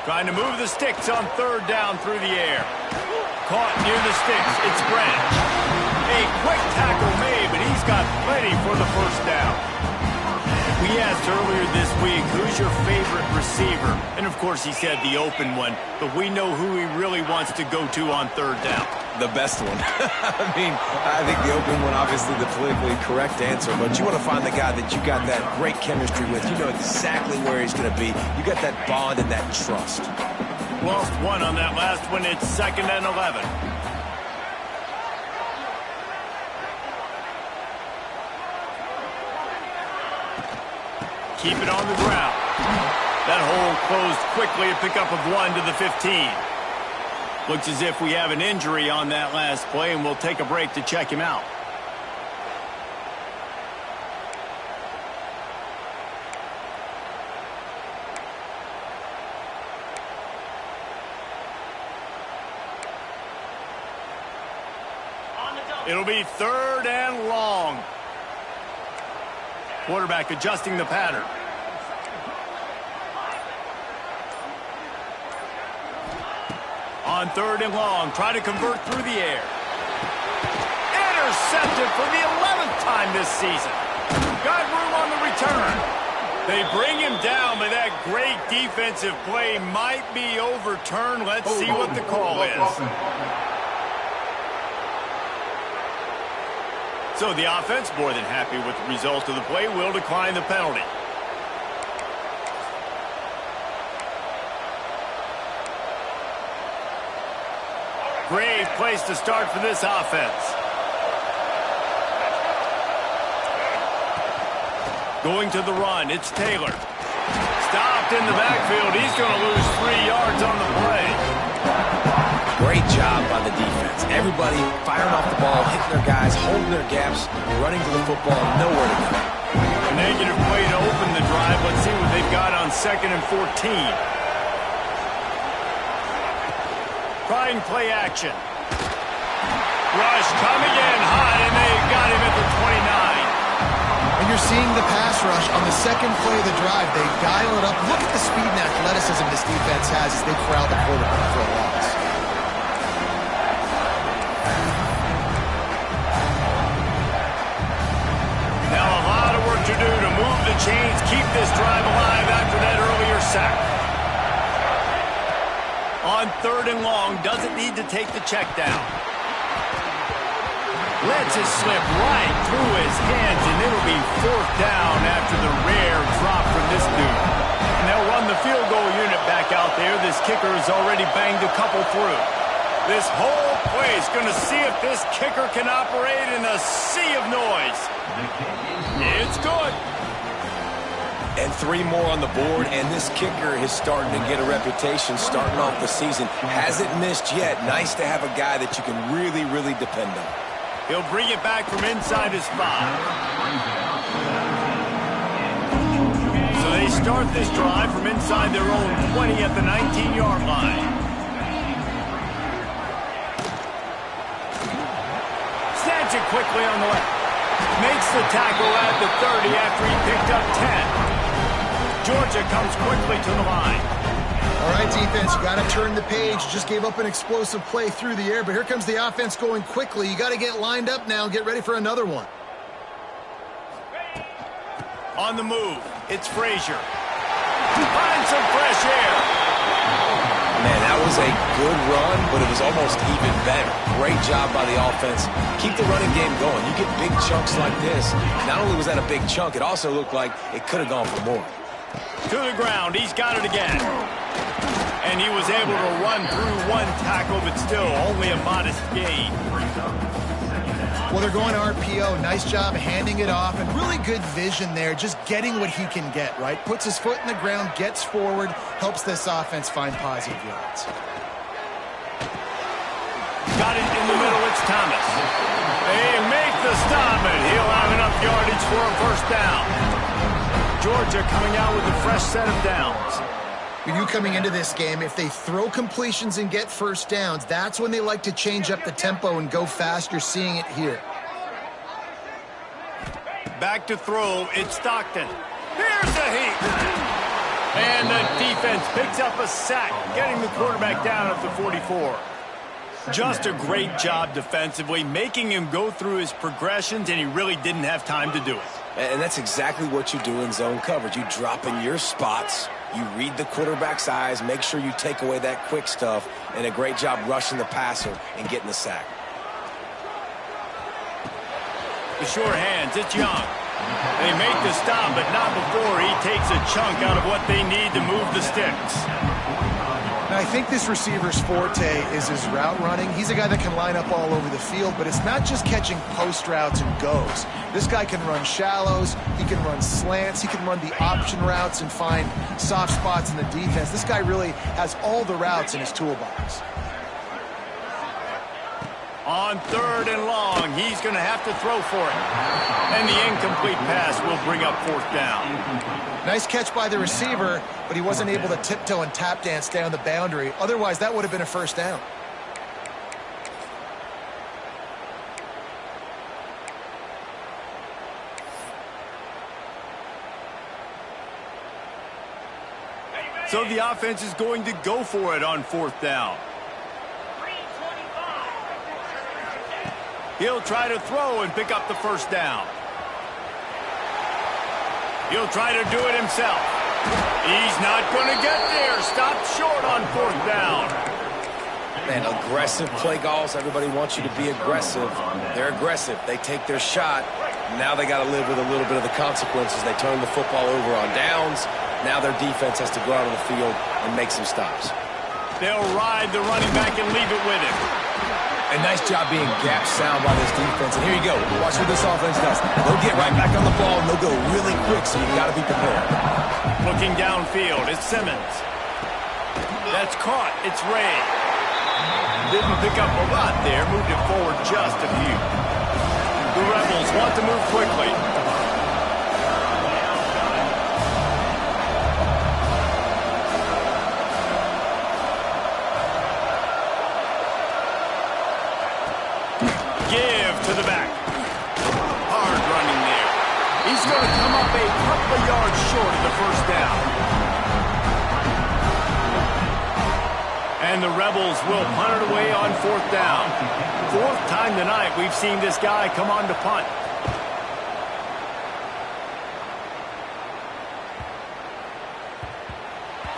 Trying to move the sticks on 3rd down through the air. Caught near the sticks. It's Branch. A quick tackle made, but he's got plenty for the first down. We asked earlier this week, who's your favorite receiver? And, of course, he said the open one. But we know who he really wants to go to on 3rd down. The best one. I think the open one, obviously the politically correct answer. But you want to find the guy that you got that great chemistry with. You know exactly where he's going to be. You got that bond and that trust. Lost one on that last one. It's 2nd and 11. Keep it on the ground. That hole closed quickly, a pickup of 1 to the 15. Looks as if we have an injury on that last play, and we'll take a break to check him out. It'll be 3rd and long. Quarterback adjusting the pattern. On 3rd and long, try to convert through the air. Intercepted for the 11th time this season. Got room on the return. They bring him down, but that great defensive play might be overturned. Let's see what the call is. So the offense, more than happy with the result of the play, will decline the penalty. Great place to start for this offense. Going to the run, it's Taylor. Stopped in the backfield. He's going to lose 3 yards on the play. Great job by the defense. Everybody firing off the ball, hitting their guys, holding their gaps, running to the football, nowhere to go. A negative play to open the drive. Let's see what they've got on 2nd and 14. Trying play action. Rush coming in hot, and they got him at the 29. And you're seeing the pass rush on the 2nd play of the drive. They dial it up. Look at the speed and athleticism this defense has as they corral the quarterback for a loss. Now a lot of work to do to move the chains, keep this drive alive after that earlier sack. On 3rd and long, doesn't need to take the check down. Lets it slip right through his hands, and it'll be 4th down after the rare drop from this dude. And they'll run the field goal unit back out there. This kicker has already banged a couple through. This whole play is going to see if this kicker can operate in a sea of noise. It's good. And 3 more on the board, and this kicker is starting to get a reputation starting off the season. Hasn't missed yet. Nice to have a guy that you can really, really depend on. He'll bring it back from inside his 5. So they start this drive from inside their own 20 at the 19-yard line. Snatch it quickly on the left. Makes the tackle at the 30 after he picked up 10. Georgia comes quickly to the line. All right, defense, you got to turn the page. You just gave up an explosive play through the air, but here comes the offense going quickly. You got to get lined up now and get ready for another one. On the move, it's Frazier. Finds some fresh air. Man, that was a good run, but it was almost even better. Great job by the offense. Keep the running game going. You get big chunks like this. Not only was that a big chunk, it also looked like it could have gone for more. To the ground, he's got it again. And he was able to run through one tackle, but still only a modest gain. Well, they're going to RPO. Nice job handing it off, and really good vision there, just getting what he can get, right? Puts his foot in the ground, gets forward, helps this offense find positive yards. Got it in the middle, it's Thomas. They make the stop, and he'll have enough yardage for a first down. Georgia coming out with a fresh set of downs. With you coming into this game, if they throw completions and get first downs, that's when they like to change up the tempo and go fast. You're seeing it here. Back to throw, it's Stockton. Here's the heat. And the defense picks up a sack, getting the quarterback down at the 44. Just a great job defensively, making him go through his progressions, and he really didn't have time to do it. And that's exactly what you do in zone coverage. You drop in your spots, you read the quarterback's eyes, make sure you take away that quick stuff, and a great job rushing the passer and getting the sack. The short hands, it's Young. They make the stop, but not before he takes a chunk out of what they need to move the sticks. Now, I think this receiver's forte is his route running. He's a guy that can line up all over the field, but it's not just catching post routes and goes. This guy can run shallows, he can run slants, he can run the option routes and find soft spots in the defense. This guy really has all the routes in his toolbox. On 3rd and long, he's going to have to throw for it. And the incomplete pass will bring up 4th down. Nice catch by the receiver, but he wasn't able to tiptoe and tap dance down the boundary. Otherwise, that would have been a first down. So the offense is going to go for it on 4th down. He'll try to throw and pick up the first down. He'll try to do it himself. He's not going to get there. Stopped short on 4th down. Man, aggressive play calls. Everybody wants you to be aggressive. They're aggressive. They take their shot. Now they got to live with a little bit of the consequences. They turn the football over on downs. Now their defense has to go out on the field and make some stops. They'll ride the running back and leave it with him. A nice job being gap sound by this defense. And here you go. Watch what this offense does. They'll get right back on the ball, and they'll go really quick, so you've got to be prepared. Looking downfield, it's Simmons. That's caught. It's Ray. Didn't pick up a lot there. Moved it forward just a few. The Rebels want to move quickly. Give to the back. Hard running there. He's going to come up a couple of yards short of the first down. And the Rebels will punt it away on 4th down. 4th time tonight we've seen this guy come on to punt.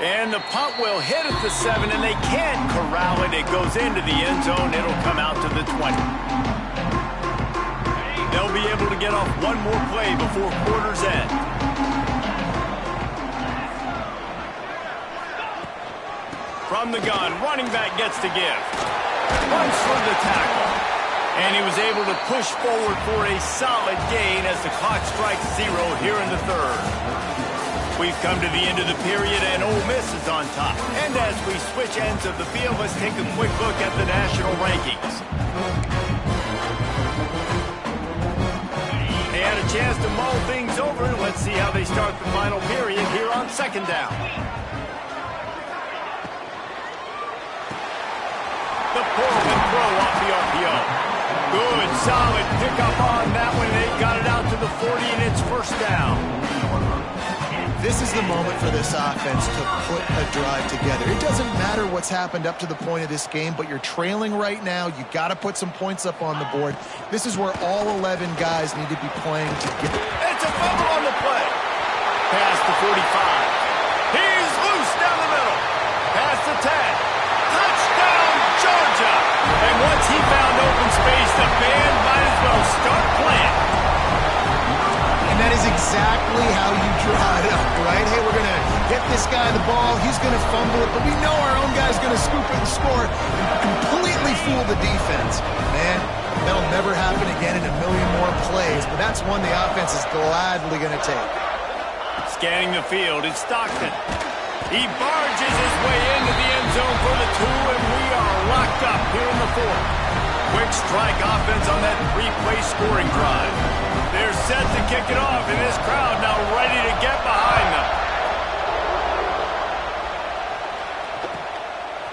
And the punt will hit at the 7, and they can't corral it. It goes into the end zone. It'll come out to the 20. They'll be able to get off one more play before quarter's end. From the gun, running back gets to give. Runs for the tackle. And he was able to push forward for a solid gain as the clock strikes 0 here in the 3rd. We've come to the end of the period, and Ole Miss is on top. And as we switch ends of the field, let's take a quick look at the national rankings. They had a chance to mull things over. Let's see how they start the final period here on 2nd down. The pull and throw off the RPO. Good, solid pickup on that one. They got it out to the 40, and it's first down. This is the moment for this offense to put a drive together. It doesn't matter what's happened up to the point of this game, but you're trailing right now. You got to put some points up on the board. This is where all 11 guys need to be playing together. It's a fumble on the play. Pass to 45. He's loose down the middle. Pass to 10. Touchdown, Georgia. And once he found open space, the band might as well start playing. And that is exactly how you draw it up, right? Hey, we're going to get this guy the ball. He's going to fumble it, but we know our own guy's going to scoop it and score and completely fool the defense. Man, that'll never happen again in a million more plays, but that's one the offense is gladly going to take. Scanning the field, it's Stockton. He barges his way into the end zone for the 2, and we are locked up here in the 4th. Quick strike offense on that 3-play scoring drive. They're set to kick it off, and this crowd now ready to get behind them.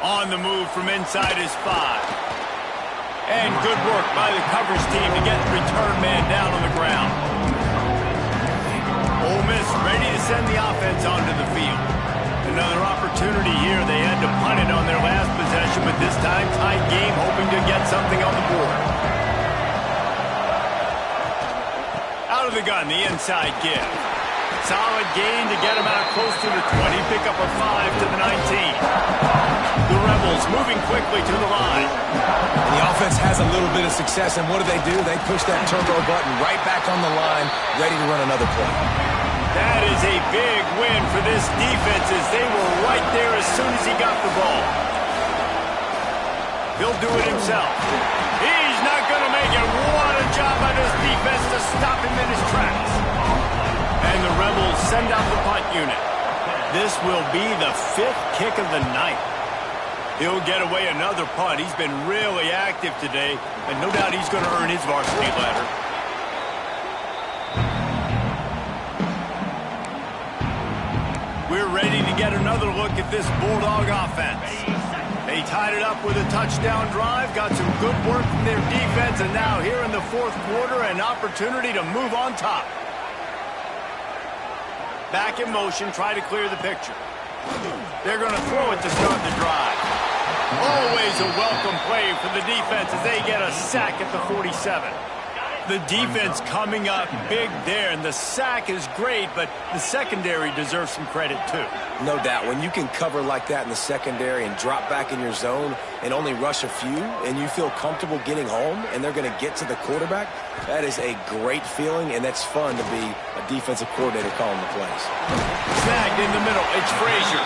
On the move from inside his 5. And good work by the coverage team to get the return man down on the ground. Ole Miss ready to send the offense onto the field. Another opportunity here. They had to punt it on their last possession, but this time tight game, hoping to get something on the board. Out of the gun, the inside give. Solid gain to get him out close to the 20. Pick up a 5 to the 19. The Rebels moving quickly to the line. The offense has a little bit of success, and what do? They push that turbo button right back on the line, ready to run another play. That is a big win for this defense as they were right there as soon as he got the ball. He'll do it himself. He's not going to make it. What a job by this defense to stop him in his tracks. And the Rebels send out the punt unit. This will be the 5th kick of the night. He'll get away another punt. He's been really active today, and no doubt he's going to earn his varsity ladder. We're ready to get another look at this Bulldog offense. They tied it up with a touchdown drive, got some good work from their defense, and now here in the 4th quarter, an opportunity to move on top. Back in motion, try to clear the picture. They're going to throw it to start the drive. Always a welcome play for the defense as they get a sack at the 47. The defense coming up big there, and the sack is great, but the secondary deserves some credit too. No doubt. When you can cover like that in the secondary and drop back in your zone and only rush a few, and you feel comfortable getting home, and they're going to get to the quarterback, that is a great feeling, and that's fun to be a defensive coordinator calling the plays. Snagged in the middle, it's Frazier.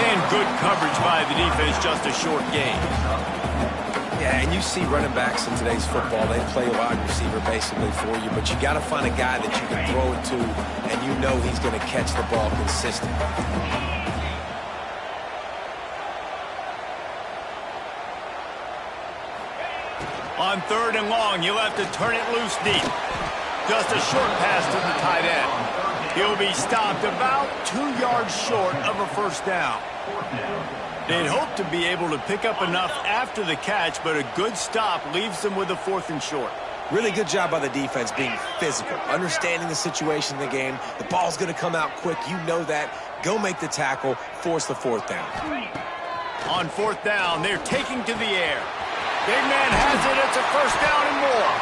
And good coverage by the defense, just a short gain. Yeah, and you see running backs in today's football, they play a wide receiver basically for you, but you got to find a guy that you can throw it to, and you know he's going to catch the ball consistently. On 3rd and long, you'll have to turn it loose deep. Just a short pass to the tight end. He'll be stopped about 2 yards short of a first down. They'd hope to be able to pick up enough after the catch, but a good stop leaves them with a 4th and short. Really good job by the defense being physical, understanding the situation in the game. The ball's going to come out quick. You know that. Go make the tackle, force the 4th down. On 4th down, they're taking to the air. Big man has it. It's a first down and more.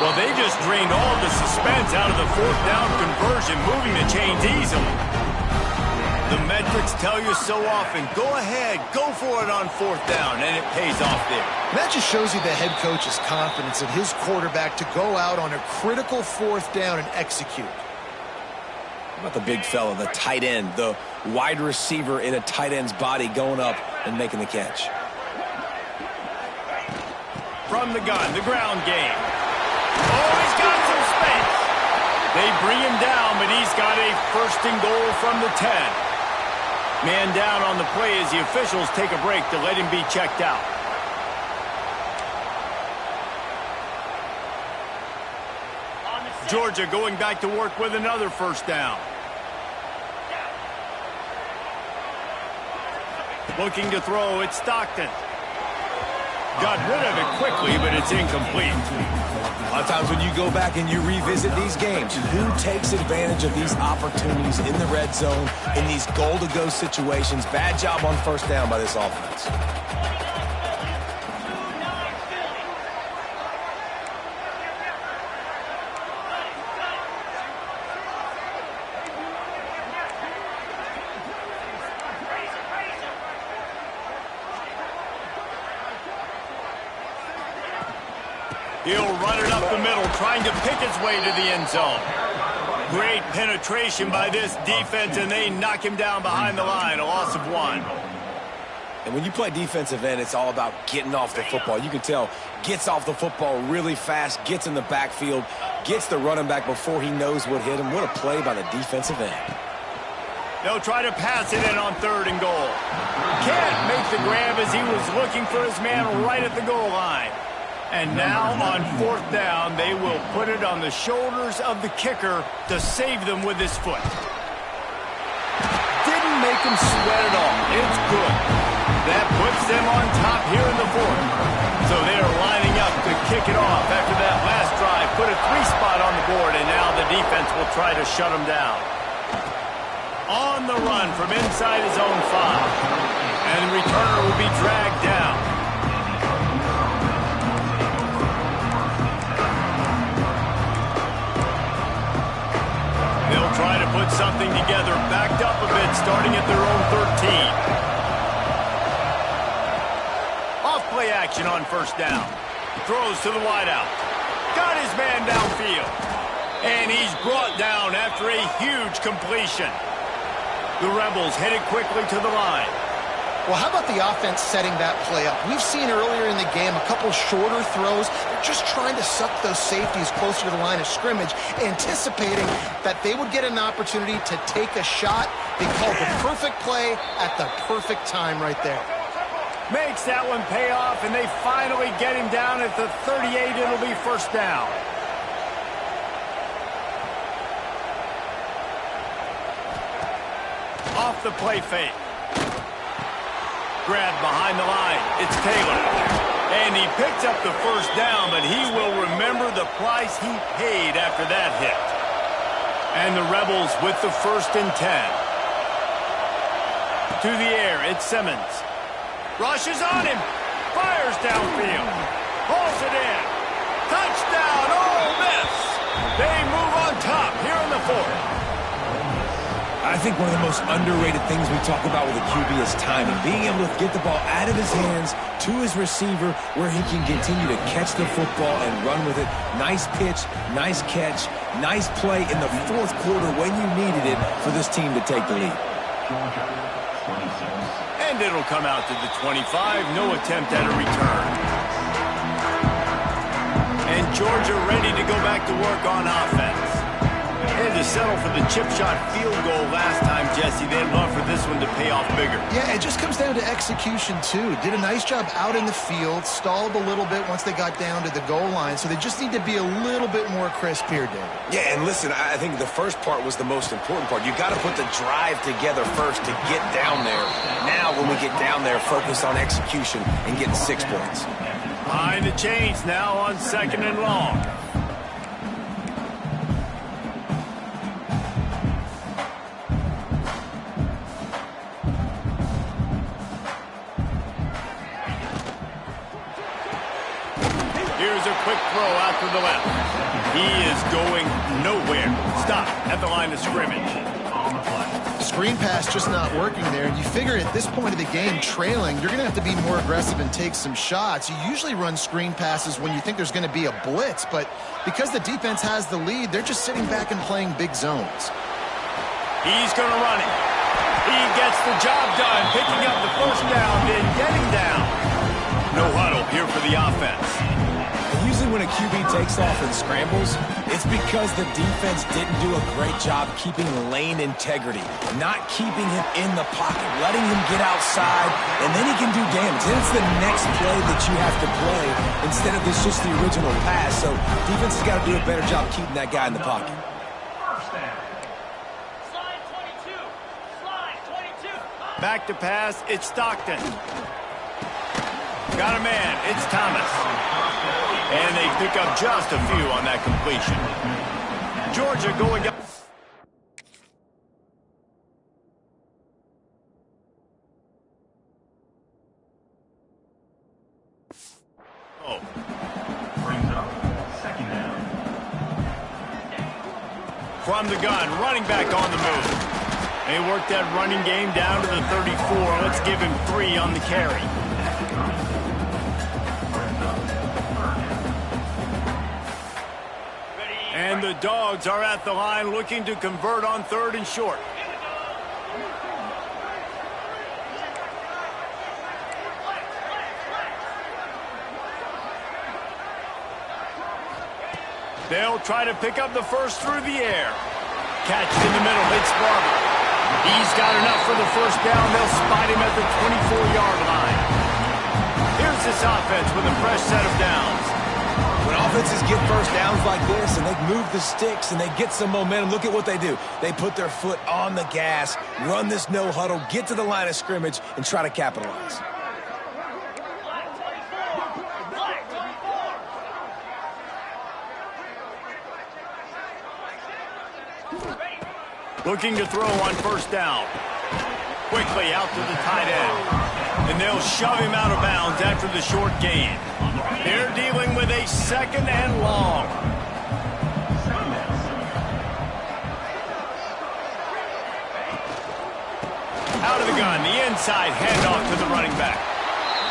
Well, they just drained all the suspense out of the 4th down conversion, moving the chains easily. The metrics tell you so often, go ahead, go for it on 4th down, and it pays off there. That just shows you the head coach's confidence in his quarterback to go out on a critical 4th down and execute. How about the big fella, the tight end, the wide receiver in a tight end's body going up and making the catch. From the gun, the ground game. Oh, he's got some space. They bring him down, but he's got a 1st and goal from the 10. Man down on the play as the officials take a break to let him be checked out. Georgia going back to work with another first down. Looking to throw, it's Stockton. Got rid of it quickly, but it's incomplete. A lot of times when you go back and you revisit these games, who takes advantage of these opportunities in the red zone, in these goal-to-go situations? Bad job on first down by this offense. He'll run it up the middle, trying to pick his way to the end zone. Great penetration by this defense, and they knock him down behind the line, a loss of 1. And when you play defensive end, it's all about getting off the football. You can tell, gets off the football really fast, gets in the backfield, gets the running back before he knows what hit him. What a play by the defensive end. They'll try to pass it in on 3rd and goal. Can't make the grab as he was looking for his man right at the goal line. And now on 4th down, they will put it on the shoulders of the kicker to save them with his foot. Didn't make him sweat at all. It's good. That puts them on top here in the 4th. So they are lining up to kick it off after that last drive. Put a 3-spot on the board, and now the defense will try to shut them down. On the run from inside his own 5. And the returner will be dragged down. They'll try to put something together, backed up a bit, starting at their own 13. Off play action on 1st down. Throws to the wideout. Got his man downfield. And he's brought down after a huge completion. The Rebels headed quickly to the line. Well, how about the offense setting that play up? We've seen earlier in the game a couple shorter throws. They're just trying to suck those safeties closer to the line of scrimmage, anticipating that they would get an opportunity to take a shot. They called the perfect play at the perfect time right there. Makes that one pay off, and they finally get him down at the 38. It'll be 1st down. Off the play fake. Grab behind the line. It's Taylor. And he picks up the 1st down, but he will remember the price he paid after that hit. And the Rebels with the 1st and 10. To the air, it's Simmons. Rushes on him. Fires downfield. Pulls it in. Touchdown, Ole Miss. They move on top here in the 4th. I think one of the most underrated things we talk about with a QB is timing. Being able to get the ball out of his hands to his receiver where he can continue to catch the football and run with it. Nice pitch, nice catch, nice play in the 4th quarter when you needed it for this team to take the lead. And it'll come out to the 25. No attempt at a return. And Georgia ready to go back to work on offense. Had to settle for the chip shot field goal last time, Jesse. They'd love for this one to pay off bigger. Yeah, it just comes down to execution, too. Did a nice job out in the field, stalled a little bit once they got down to the goal line, so they just need to be a little bit more crisp here, David. Yeah, and listen, I think the first part was the most important part. You got to put the drive together first to get down there. Now, when we get down there, focus on execution and getting 6 points. Behind the chains now on 2nd and long. Here's a quick throw out to the left. He is going nowhere. Stop at the line of scrimmage. Screen pass just not working there. And you figure at this point of the game, trailing, you're going to have to be more aggressive and take some shots. You usually run screen passes when you think there's going to be a blitz, but because the defense has the lead, they're just sitting back and playing big zones. He's going to run it. He gets the job done, picking up the 1st down, then getting down. No huddle here for the offense. Usually when a QB takes off and scrambles, it's because the defense didn't do a great job keeping lane integrity, not keeping him in the pocket, letting him get outside, and then he can do damage. Then it's the next play that you have to play instead of this just the original pass. So defense has got to do a better job keeping that guy in the pocket. Back to pass, it's Stockton. Got a man. It's Thomas. And they pick up just a few on that completion. Georgia going up. From the gun, running back on the move. They work that running game down to the 34. Let's give him 3 on the carry. And the Dogs are at the line looking to convert on 3rd and short. They'll try to pick up the first through the air. Catch in the middle. It's Barber. He's got enough for the first down. They'll spot him at the 24-yard line. Here's this offense with a fresh set of downs. When offenses get first downs like this and they move the sticks and they get some momentum, look at what they do. They put their foot on the gas, run this no huddle, get to the line of scrimmage, and try to capitalize. Looking to throw on first down. Quickly out to the tight end. And they'll shove him out of bounds after the short gain. They're dealing with a 2nd and long. Out of the gun, the inside handoff to the running back.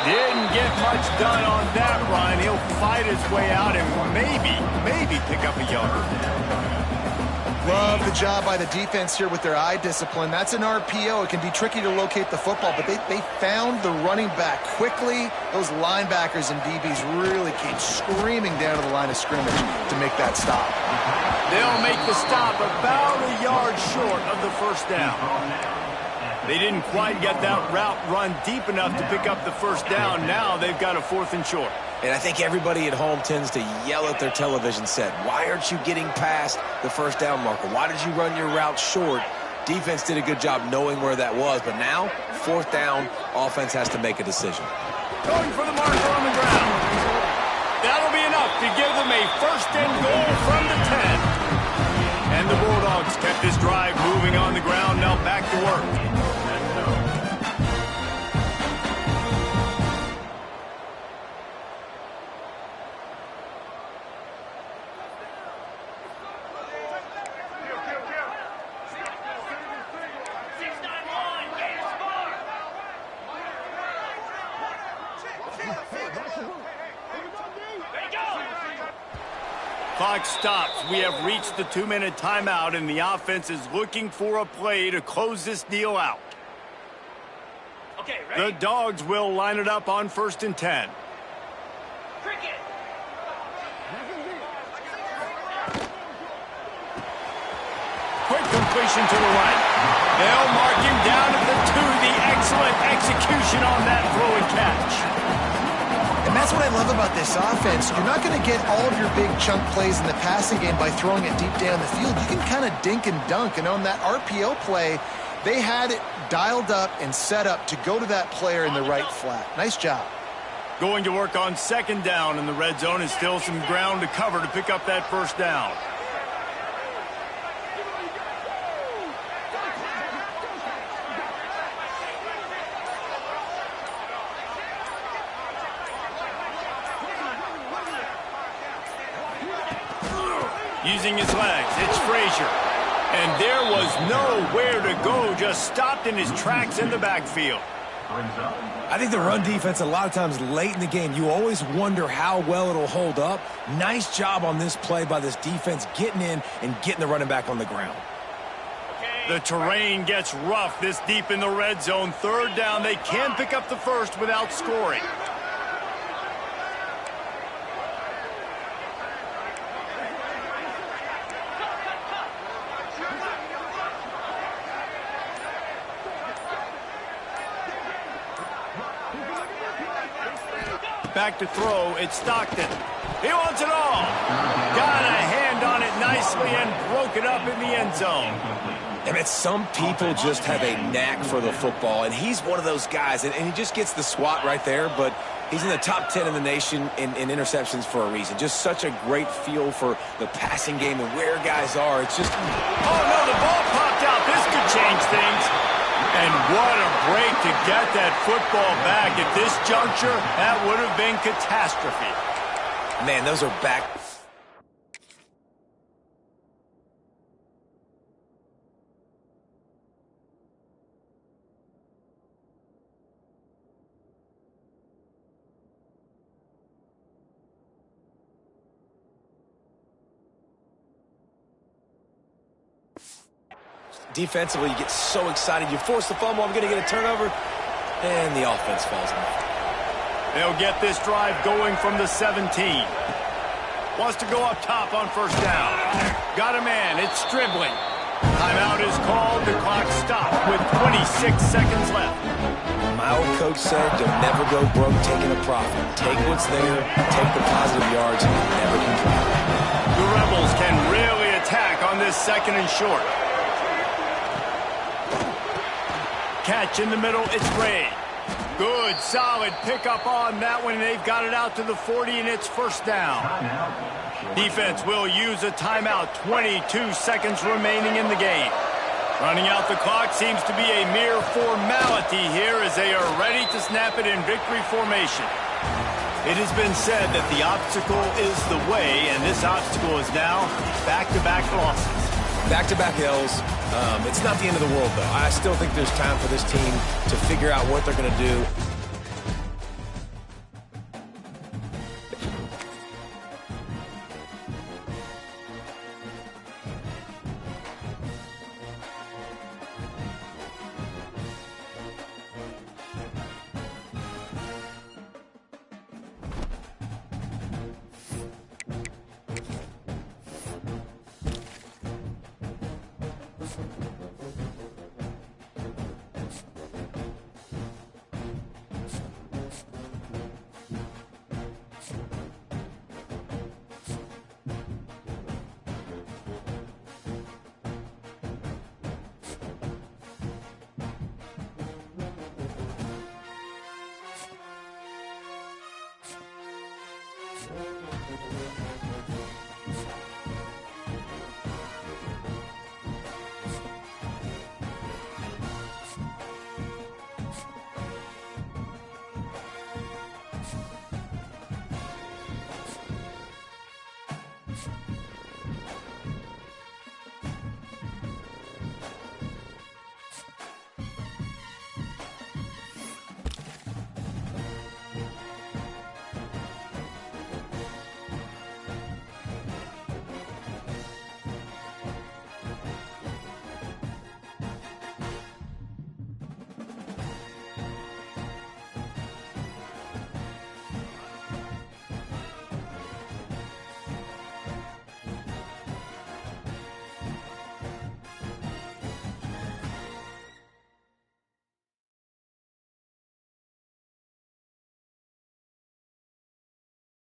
Didn't get much done on that run. He'll fight his way out and maybe pick up a yard. Love the job by the defense here with their eye discipline. That's an RPO. It can be tricky to locate the football, but they found the running back quickly. Those linebackers and DBs really came screaming down to the line of scrimmage to make that stop. They'll make the stop about a yard short of the first down. They didn't quite get that route run deep enough to pick up the first down. Now they've got a 4th and short. And I think everybody at home tends to yell at their television set. Why aren't you getting past the first down marker? Why did you run your route short? Defense did a good job knowing where that was. But now, 4th down, offense has to make a decision. Going for the marker on the ground. That'll be enough to give them a 1st and goal from the 10. And the Bulldogs kept this drive moving on the ground. Now back to work. Clock stops. We have reached the 2-minute timeout, and the offense is looking for a play to close this deal out. Okay, ready? The Dogs will line it up on 1st and 10. Cricket. Quick completion to the right. They'll mark him down at the 2. The excellent execution on that throw and catch. And that's what I love about this offense. You're not going to get all of your big chunk plays in the passing game by throwing it deep down the field. You can kind of dink and dunk. And on that RPO play, they had it dialed up and set up to go to that player in the right flat. Nice job. Going to work on 2nd down in the red zone and still some ground to cover to pick up that first down. Using his legs, it's Frazier. And there was nowhere to go, just stopped in his tracks in the backfield. I think the run defense, a lot of times late in the game, you always wonder how well it'll hold up. Nice job on this play by this defense, getting in and getting the running back on the ground. The terrain gets rough this deep in the red zone. 3rd down, they can pick up the first without scoring. Back to throw, it's Stockton. He wants it all. Got a hand on it nicely and broke it up in the end zone. I mean, some people just have a knack for the football, and he's one of those guys, and he just gets the swat right there, but He's in the top 10 in the nation in interceptions for a reason. Just such a great feel for the passing game and where guys are. It's just... Oh, no, the ball popped out. This could change things. And what a break to get that football back. At this juncture, that would have been catastrophe. Man, those are back... Defensively, you get so excited. You force the fumble, I'm going to get a turnover, and the offense falls in. They'll get this drive going from the 17. Wants to go up top on first down. Got a man. It's Stribling. Timeout is called. The clock stopped with 26 seconds left. My old coach said, you'll never go broke taking a profit. Take what's there, take the positive yards, and you never complain. The Rebels can really attack on this second and short. Catch in the middle, it's Ray. Good, solid pickup on that one, and they've got it out to the 40, and it's first down. Defense will use a timeout, 22 seconds remaining in the game. Running out the clock seems to be a mere formality here as they are ready to snap it in victory formation. It has been said that the obstacle is the way, and this obstacle is now back-to-back losses. Back-to-back L's. It's not the end of the world, though. I still think there's time for this team to figure out what they're going to do.